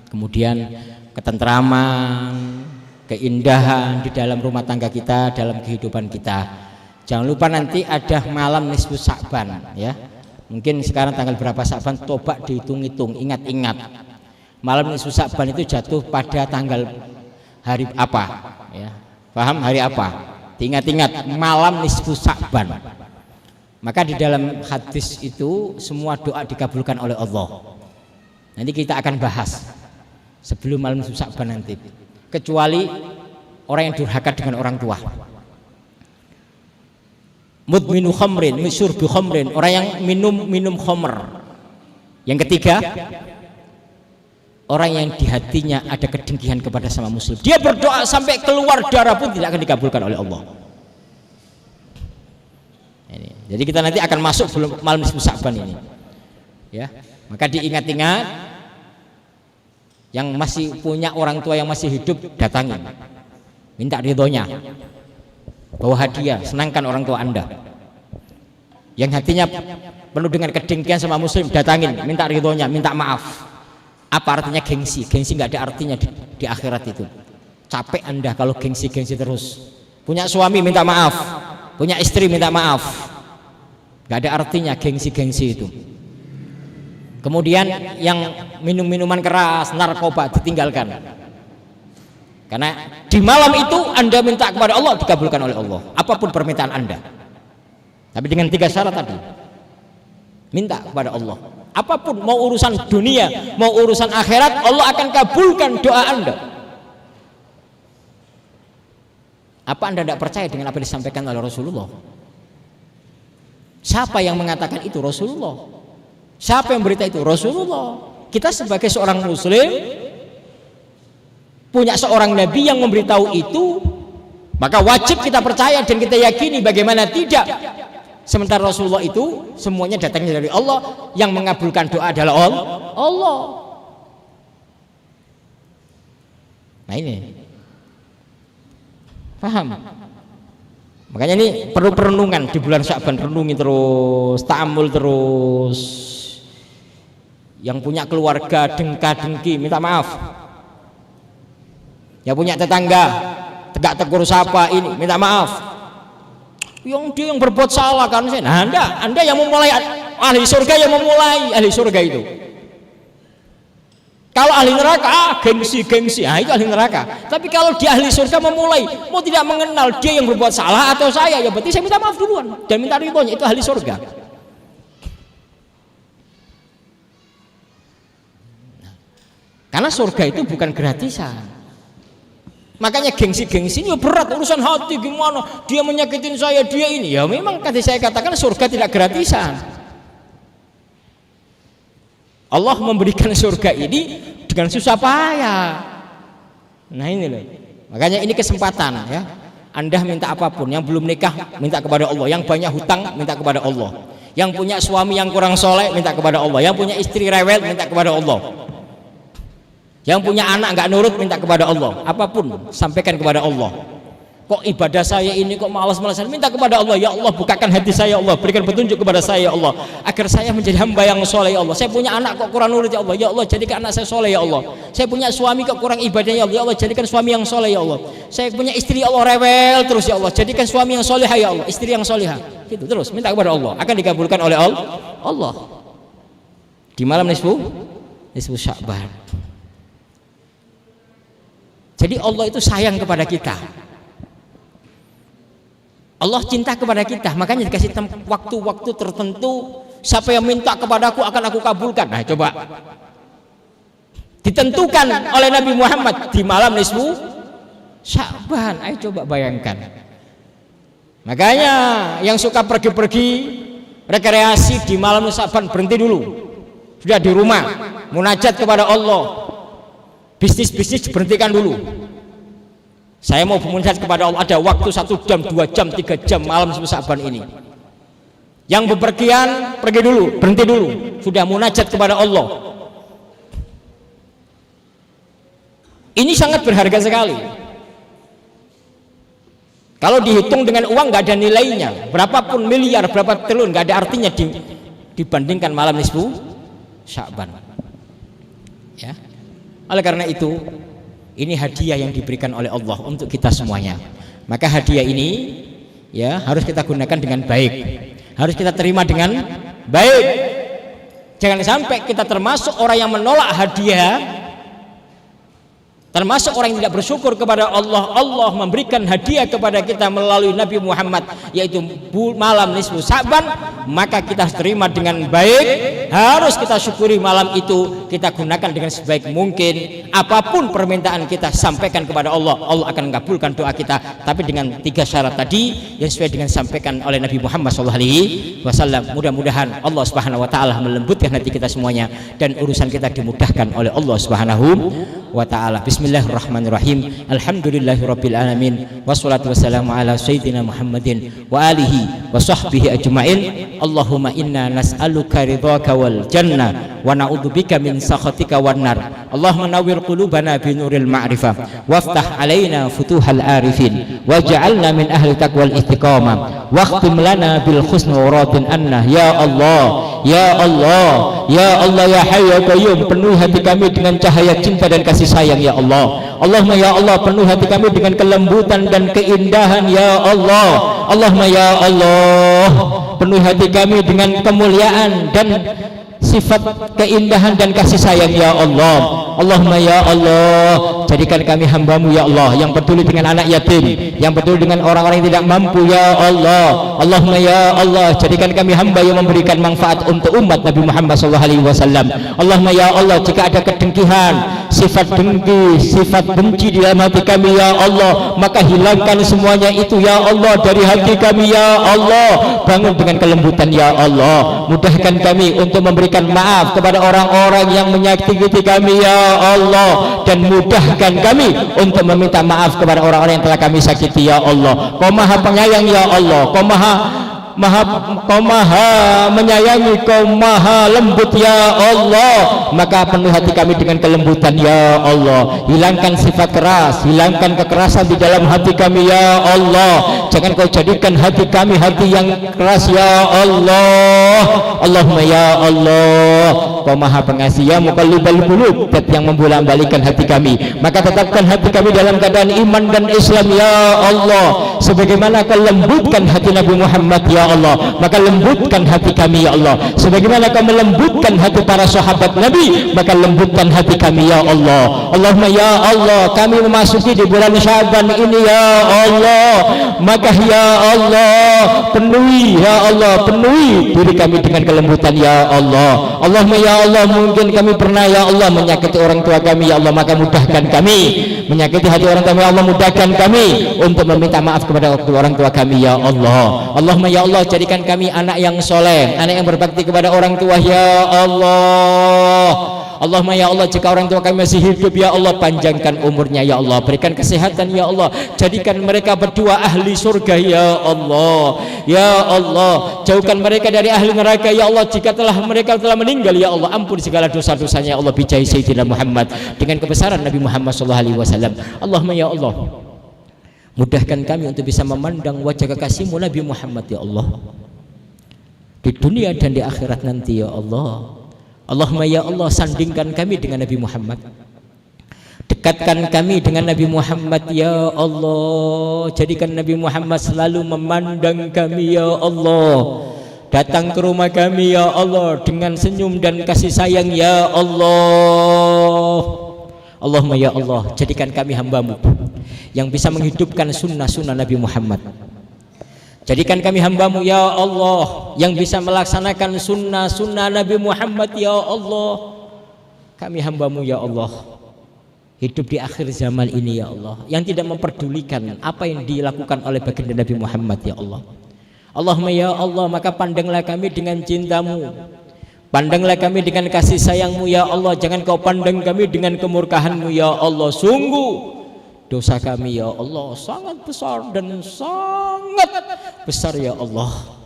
kemudian ketentraman, keindahan di dalam rumah tangga kita, dalam kehidupan kita. Jangan lupa nanti ada malam nisfu Sa'ban ya. Mungkin sekarang tanggal berapa Sa'ban, coba dihitung-hitung, ingat-ingat. Malam nisfu Sa'ban itu jatuh pada tanggal hari apa ya? Paham hari apa? Diingat-ingat, malam nisfu Sa'ban. Maka di dalam hadis itu semua doa dikabulkan oleh Allah. Nanti kita akan bahas sebelum malam nisfu Sa'ban nanti. Kecuali orang yang durhaka dengan orang tua. Mudminu khamrin, misyurbi khamrin, orang yang minum khamr. Yang ketiga, orang yang di hatinya ada kedengkian kepada sama muslim. Dia berdoa sampai keluar darah pun tidak akan dikabulkan oleh Allah. Ini. Jadi kita nanti akan masuk malam nisfu Sya'ban ini. Ya, maka diingat-ingat, yang masih punya orang tua yang masih hidup datangin, minta ridhonya, bawa hadiah, senangkan orang tua Anda. Yang hatinya penuh dengan kedengkian sama muslim, datangin, minta ridhonya, minta maaf. Apa artinya gengsi? Gengsi nggak ada artinya di akhirat itu. Capek Anda kalau gengsi-gengsi terus. Punya suami minta maaf, punya istri minta maaf, nggak ada artinya gengsi-gengsi itu. Kemudian yang minum minuman keras, narkoba ditinggalkan. Karena di malam itu Anda minta kepada Allah, dikabulkan oleh Allah apapun permintaan Anda. Tapi dengan 3 syarat tadi. Minta kepada Allah apapun, mau urusan dunia, mau urusan akhirat, Allah akan kabulkan doa Anda. Apa Anda tidak percaya dengan apa yang disampaikan oleh Rasulullah? Siapa yang mengatakan itu? Rasulullah. Siapa yang berita itu? Rasulullah. Kita sebagai seorang muslim punya seorang nabi yang memberitahu itu, maka wajib kita percaya dan kita yakini, bagaimana tidak. Sementara Rasulullah itu semuanya datangnya dari Allah, yang mengabulkan doa adalah Allah. Nah ini paham? Makanya ini perlu perenungan di bulan Sya'ban, renungi terus, ta'amul terus. Yang punya keluarga dengka-dengki minta maaf. Yang punya tetangga tegak tegur sapa ini minta maaf. Yang dia yang berbuat salah kan, nah Anda yang memulai, ahli surga yang memulai ahli surga itu. Kalau ahli neraka gengsi, nah itu ahli neraka. Tapi kalau dia ahli surga memulai, mau tidak mengenal dia yang berbuat salah atau saya, ya berarti saya minta maaf duluan dan minta ridhonya, itu ahli surga. Karena surga itu bukan gratisan. Makanya gengsi-gengsi ini berat, urusan hati gimana, dia menyakitin saya, dia ini. Ya memang tadi saya katakan surga tidak gratisan. Allah memberikan surga ini dengan susah payah. Nah ini loh. Makanya ini kesempatan ya. Anda minta apapun, yang belum nikah minta kepada Allah, yang banyak hutang minta kepada Allah, yang punya suami yang kurang soleh minta kepada Allah, yang punya istri rewel minta kepada Allah, yang punya anak nggak nurut minta kepada Allah. Apapun sampaikan kepada Allah. Kok ibadah saya ini kok malas-malasan, minta kepada Allah, ya Allah bukakan hati saya, ya Allah berikan petunjuk kepada saya, ya Allah agar saya menjadi hamba yang soleh, ya Allah. Saya punya anak kok kurang nurut, ya Allah jadikan anak saya soleh, ya Allah. Saya punya suami kok kurang ibadah, ya Allah jadikan suami yang soleh, ya Allah. Saya punya istri, ya Allah rewel terus, ya Allah jadikan suami yang soleh, ya Allah istri yang solehah. Gitu terus minta kepada Allah, akan dikabulkan oleh Allah di malam nisfu Sya'ban. Jadi Allah itu sayang kepada kita, Allah cinta kepada kita, makanya dikasih waktu-waktu tertentu. Siapa yang minta kepadaku akan aku kabulkan. Nah coba ditentukan oleh Nabi Muhammad di malam nisfu Sya'ban. Ayo coba bayangkan. Makanya yang suka pergi-pergi rekreasi di malam nisfu Sya'ban berhenti dulu. Sudah di rumah munajat kepada Allah, bisnis berhentikan dulu. Saya mau bermunajat kepada Allah, ada waktu 1 jam, 2 jam, 3 jam malam nisfu Sya'ban ini. Yang bepergian pergi dulu, berhenti dulu, sudah munajat kepada Allah. Ini sangat berharga sekali. Kalau dihitung dengan uang nggak ada nilainya, berapapun miliar, berapa triliun, nggak ada artinya dibandingkan malam nisfu Sya'ban. Ya. Oleh karena itu, ini hadiah yang diberikan oleh Allah untuk kita semuanya. Maka hadiah ini ya harus kita gunakan dengan baik, harus kita terima dengan baik. Jangan sampai kita termasuk orang yang menolak hadiah, termasuk orang yang tidak bersyukur kepada Allah. Allah memberikan hadiah kepada kita melalui Nabi Muhammad, yaitu malam nisfu Sya'ban, maka kita terima dengan baik, harus kita syukuri malam itu, kita gunakan dengan sebaik mungkin. Apapun permintaan kita sampaikan kepada Allah, Allah akan mengabulkan doa kita, tapi dengan 3 syarat tadi yang sesuai dengan disampaikan oleh Nabi Muhammad SAW. Mudah-mudahan Allah Subhanahu wa taala melembutkan hati kita semuanya dan urusan kita dimudahkan oleh Allah Subhanahu wa ta'ala. Bismillahirrahmanirrahim. Alhamdulillahirabbil alamin. Wassalatu wassalamu ala sayyidina Muhammadin wa alihi wa sahbihi ajmain. Allahumma inna nas'aluka ridhaka wal jannah wa na'udzubika min sakhatika wan nar. Allahumma nawwir qulubana bi nuril ma'rifah waftah alaina futuhal arifin waj'alna min ahli taqwal istiqamah waqtim lana bil husni wa radin anna. Ya Allah, ya Allah, ya Allah, ya Hayy ya Qayyum, penuhi hati kami dengan cahaya cinta dan kasih sayang ya Allah. Allahumma ya Allah, penuhi hati kami dengan kelembutan dan keindahan ya Allah. Allahumma ya Allah, penuhi hati kami dengan kemuliaan dan sifat keindahan dan kasih sayang ya Allah. Allahumma ya Allah, jadikan kami hamba-Mu ya Allah yang peduli dengan anak yatim, yang peduli dengan orang-orang yang tidak mampu ya Allah. Allahumma ya Allah, jadikan kami hamba yang memberikan manfaat untuk umat Nabi Muhammad SAW. Allahumma ya Allah, jika ada kedengkian, sifat dengki, sifat benci di dalam hati kami ya Allah, maka hilangkan semuanya itu ya Allah dari hati kami ya Allah. Bangun dengan kelembutan ya Allah, mudahkan kami untuk memberikan maaf kepada orang-orang yang menyakiti kami ya Allah, dan mudahkan kami untuk meminta maaf kepada orang-orang yang telah kami sakiti ya Allah. Kau maha penyayang ya Allah, Kau maha menyayangi, Kau maha lembut ya Allah. Maka penuhi hati kami dengan kelembutan ya Allah. Hilangkan sifat keras, hilangkan kekerasan di dalam hati kami ya Allah. Jangan Kau jadikan hati kami hati yang keras ya Allah. Allahumma ya Allah, Kau maha pengasih ya muqallibal qulub, yang membolak-balikkan hati kami. Maka tetapkan hati kami dalam keadaan iman dan Islam ya Allah. Sebagaimana Kau lembutkan hati Nabi Muhammad ya Allah, maka lembutkan hati kami ya Allah. Sebagaimana Kau melembutkan hati para sahabat Nabi, maka lembutkan hati kami ya Allah. Allahumma ya Allah, kami memasuki di bulan Syaban ini ya Allah, maka ya Allah, penuhi ya Allah, penuhi diri kami dengan kelembutan ya Allah. Allahumma ya Allah, mungkin kami pernah ya Allah menyakiti orang tua kami ya Allah, maka mudahkan kami. Menyakiti hati orang tua ya Allah, mudahkan kami untuk meminta maaf kepada orang tua kami ya Allah. Allahumma ya Allah, jadikan kami anak yang soleh, anak yang berbakti kepada orang tua ya Allah. Allahumma ya Allah, jika orang tua kami masih hidup ya Allah, panjangkan umurnya ya Allah, berikan kesehatan ya Allah, jadikan mereka berdua ahli surga ya Allah. Ya Allah, jauhkan mereka dari ahli neraka ya Allah. Jika mereka telah meninggal ya Allah, ampun segala dosa-dosanya ya Allah, bijai Sayyidina Muhammad, dengan kebesaran Nabi Muhammad SAW. Allahumma ya Allah, mudahkan kami untuk bisa memandang wajah kekasih-Mu Nabi Muhammad ya Allah, di dunia dan di akhirat nanti ya Allah. Allahumma ya Allah, sandingkan kami dengan Nabi Muhammad, dekatkan kami dengan Nabi Muhammad ya Allah. Jadikan Nabi Muhammad selalu memandang kami ya Allah, datang ke rumah kami ya Allah dengan senyum dan kasih sayang ya Allah. Allahumma ya Allah, jadikan kami hamba-Mu yang bisa menghidupkan sunnah-sunnah Nabi Muhammad. Jadikan kami hamba-Mu ya Allah yang bisa melaksanakan sunnah-sunnah Nabi Muhammad ya Allah. Kami hamba-Mu ya Allah, hidup di akhir zaman ini ya Allah, yang tidak memperdulikan apa yang dilakukan oleh baginda Nabi Muhammad ya Allah. Allahumma ya Allah, maka pandanglah kami dengan cinta-Mu, pandanglah kami dengan kasih sayang-Mu ya Allah. Jangan Kau pandang kami dengan kemurkaan-Mu ya Allah. Sungguh dosa kami ya Allah sangat besar dan sangat besar ya Allah.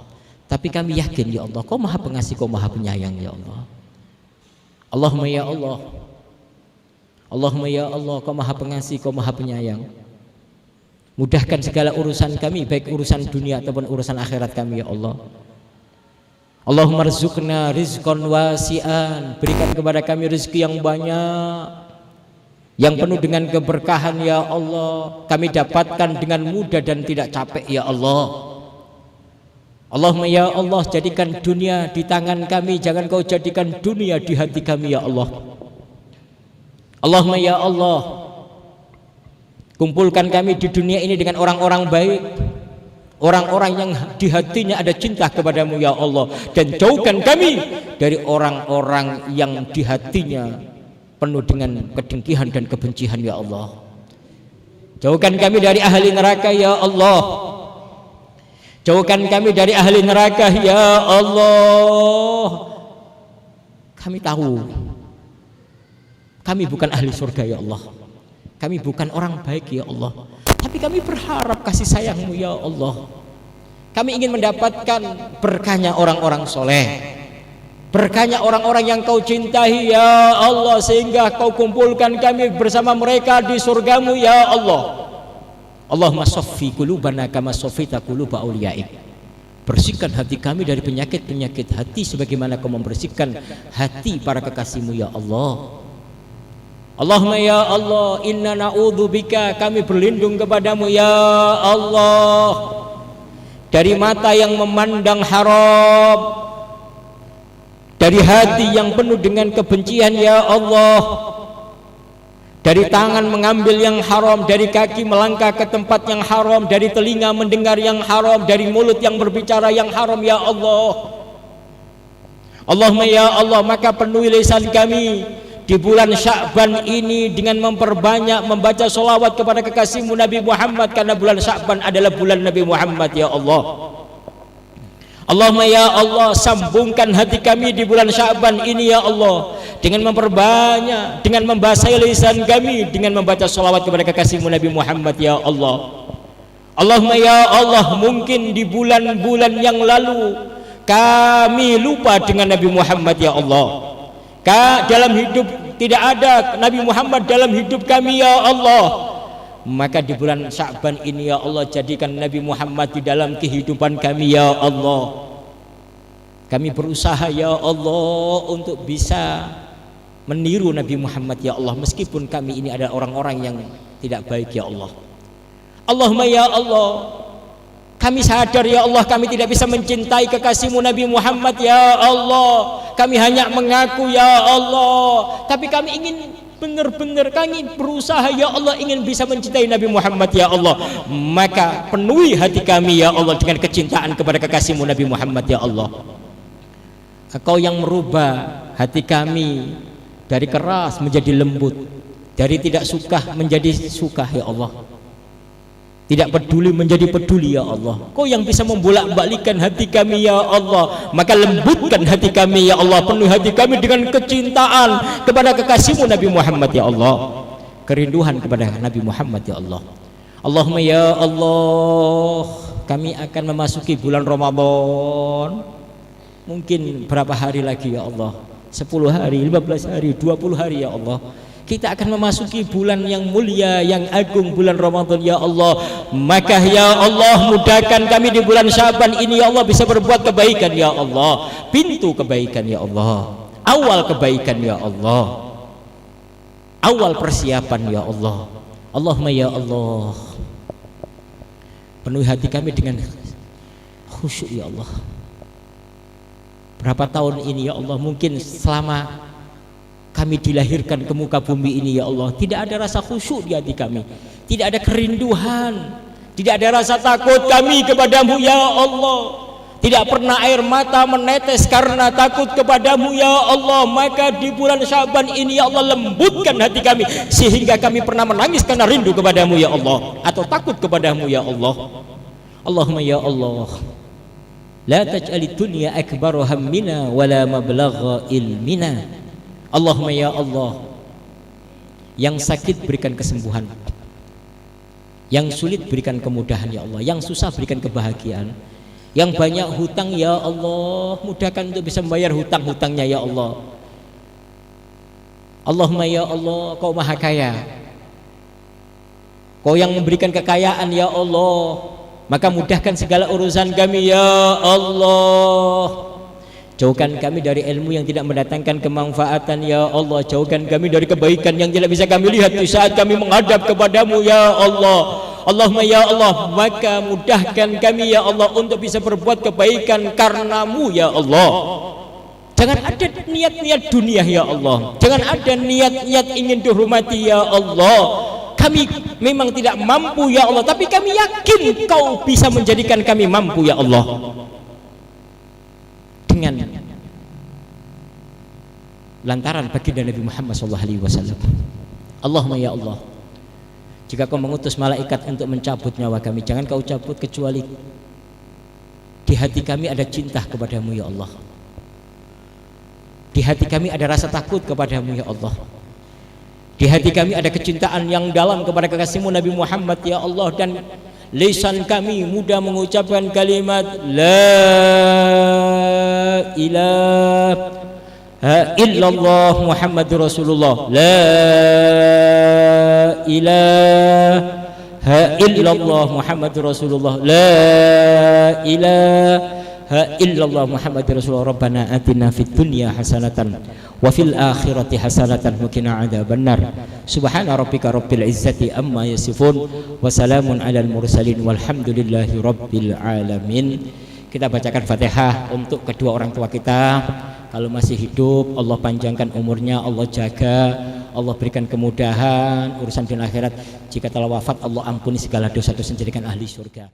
Tapi kami yakin ya Allah, Kau maha pengasih, Kau maha penyayang ya Allah. Allahumma ya Allah, Allahumma ya Allah, Kau maha pengasih, Kau maha penyayang. Mudahkan segala urusan kami, baik urusan dunia ataupun urusan akhirat kami ya Allah. Allahumma rizqna rizqan wasi'an, berikan kepada kami rezeki yang banyak, yang penuh dengan keberkahan ya Allah. Kami dapatkan dengan mudah dan tidak capek ya Allah. Allahumma ya Allah, jadikan dunia di tangan kami, jangan Kau jadikan dunia di hati kami ya Allah. Allahumma ya Allah, kumpulkan kami di dunia ini dengan orang-orang baik, orang-orang yang di hatinya ada cinta kepadamu ya Allah, dan jauhkan kami dari orang-orang yang di hatinya penuh dengan kedengkian dan kebencian ya Allah. Jauhkan kami dari ahli neraka ya Allah, jauhkan kami dari ahli neraka ya Allah. Kami tahu Kami bukan ahli surga ya Allah, kami bukan orang baik ya Allah, tapi kami berharap kasih sayang-Mu ya Allah. Kami ingin mendapatkan berkahnya orang-orang soleh, berkahnya orang-orang yang Kau cintai ya Allah, sehingga Kau kumpulkan kami bersama mereka di surga-Mu ya Allah. Allahumma soffi qulubana kama soffita quluba awliyaik. Bersihkan hati kami dari penyakit-penyakit hati sebagaimana Kau membersihkan hati para kekasih-Mu ya Allah. Allahumma ya Allah, inna na'udzubika, kami berlindung kepadamu ya Allah, dari mata yang memandang haram, dari hati yang penuh dengan kebencian ya Allah, dari tangan mengambil yang haram, dari kaki melangkah ke tempat yang haram, dari telinga mendengar yang haram, dari mulut yang berbicara yang haram ya Allah. Allahumma ya Allah, maka penuhi lisan kami di bulan Sya'ban ini dengan memperbanyak membaca sholawat kepada kekasih-Mu Nabi Muhammad, karena bulan Sya'ban adalah bulan Nabi Muhammad ya Allah. Allahumma ya Allah, sambungkan hati kami di bulan Sya'ban ini ya Allah dengan memperbanyak, dengan membasahi lisan kami dengan membaca sholawat kepada kekasih-Mu Nabi Muhammad ya Allah. Allahumma ya Allah, mungkin di bulan-bulan yang lalu kami lupa dengan Nabi Muhammad ya Allah. Dalam hidup tidak ada Nabi Muhammad dalam hidup kami ya Allah. Maka di bulan Sya'ban ini ya Allah, jadikan Nabi Muhammad di dalam kehidupan kami ya Allah. Kami berusaha ya Allah untuk bisa meniru Nabi Muhammad ya Allah, meskipun kami ini adalah orang-orang yang tidak baik ya Allah. Allahumma ya Allah, kami sadar ya Allah, kami tidak bisa mencintai kekasih-Mu Nabi Muhammad ya Allah. Kami hanya mengaku ya Allah, tapi kami ingin benar-benar, kami berusaha ya Allah ingin bisa mencintai Nabi Muhammad ya Allah. Maka penuhi hati kami ya Allah dengan kecintaan kepada kekasih-Mu Nabi Muhammad ya Allah. Engkau yang merubah hati kami dari keras menjadi lembut, dari tidak suka menjadi suka ya Allah, tidak peduli menjadi peduli ya Allah. Kau yang bisa membolak-balikkan hati kami ya Allah, maka lembutkan hati kami ya Allah, penuhi hati kami dengan kecintaan kepada kekasih-Mu Nabi Muhammad ya Allah, kerinduan kepada Nabi Muhammad ya Allah. Allahumma ya Allah, kami akan memasuki bulan Ramadan. Mungkin berapa hari lagi ya Allah, 10 hari, 15 hari, 20 hari ya Allah, kita akan memasuki bulan yang mulia, yang agung, bulan Ramadan ya Allah. Maka ya Allah, mudahkan kami di bulan Sya'ban ini ya Allah bisa berbuat kebaikan ya Allah, pintu kebaikan ya Allah, awal kebaikan ya Allah, awal persiapan ya Allah. Allahumma ya Allah, penuhi hati kami dengan khusyuk ya Allah. Berapa tahun ini ya Allah, mungkin selama kami dilahirkan ke muka bumi ini ya Allah, tidak ada rasa khusyuk di hati kami, tidak ada kerinduan, tidak ada rasa takut kami kepadamu ya Allah, tidak pernah air mata menetes karena takut kepadamu ya Allah. Maka di bulan Sya'ban ini ya Allah, lembutkan hati kami sehingga kami pernah menangis karena rindu kepadamu ya Allah, atau takut kepadamu ya Allah. Allahumma ya Allah, la taj'alid dunya akbar hammina wala mablagha ilmina. Allahumma ya Allah, yang sakit berikan kesembuhan, yang sulit berikan kemudahan ya Allah, yang susah berikan kebahagiaan, yang banyak hutang ya Allah, mudahkan untuk bisa membayar hutang-hutangnya ya Allah. Allahumma ya Allah, Kau maha kaya, Kau yang memberikan kekayaan ya Allah, maka mudahkan segala urusan kami ya Allah. Jauhkan kami dari ilmu yang tidak mendatangkan kemanfaatan ya Allah, jauhkan kami dari kebaikan yang tidak bisa kami lihat di saat kami menghadap kepadamu ya Allah. Allahumma ya Allah, maka mudahkan kami ya Allah untuk bisa berbuat kebaikan karenamu ya Allah. Jangan ada niat-niat dunia ya Allah, jangan ada niat-niat ingin dihormati ya Allah. Kami memang tidak mampu ya Allah, tapi kami yakin Kau bisa menjadikan kami mampu ya Allah, dengan lantaran baginda Nabi Muhammad SAW. Allahumma ya Allah, jika Kau mengutus malaikat untuk mencabut nyawa kami, jangan Kau cabut kecuali di hati kami ada cinta kepadamu ya Allah, di hati kami ada rasa takut kepadamu ya Allah, Di hati kami ada kecintaan yang dalam kepada kekasihmu Nabi Muhammad ya Allah, dan lisan kami mudah mengucapkan kalimat la ilaha illallah Muhammadur Rasulullah, la ilaha illallah Muhammadur Rasulullah, la ilaha illallah Muhammadur Rasulullah. Rabbana atina fid dunya hasanatan wa fil akhirati hasanatan wa qina adzabannar. Subhana rabbika rabbil izzati amma yasifun wa salamun alal mursalin walhamdulillahi rabbil alamin. Kita bacakan Fatihah untuk kedua orang tua kita. Kalau masih hidup, Allah panjangkan umurnya, Allah jaga, Allah berikan kemudahan urusan dunia akhirat. Jika telah wafat, Allah ampuni segala dosa-dosa, jadikan ahli surga.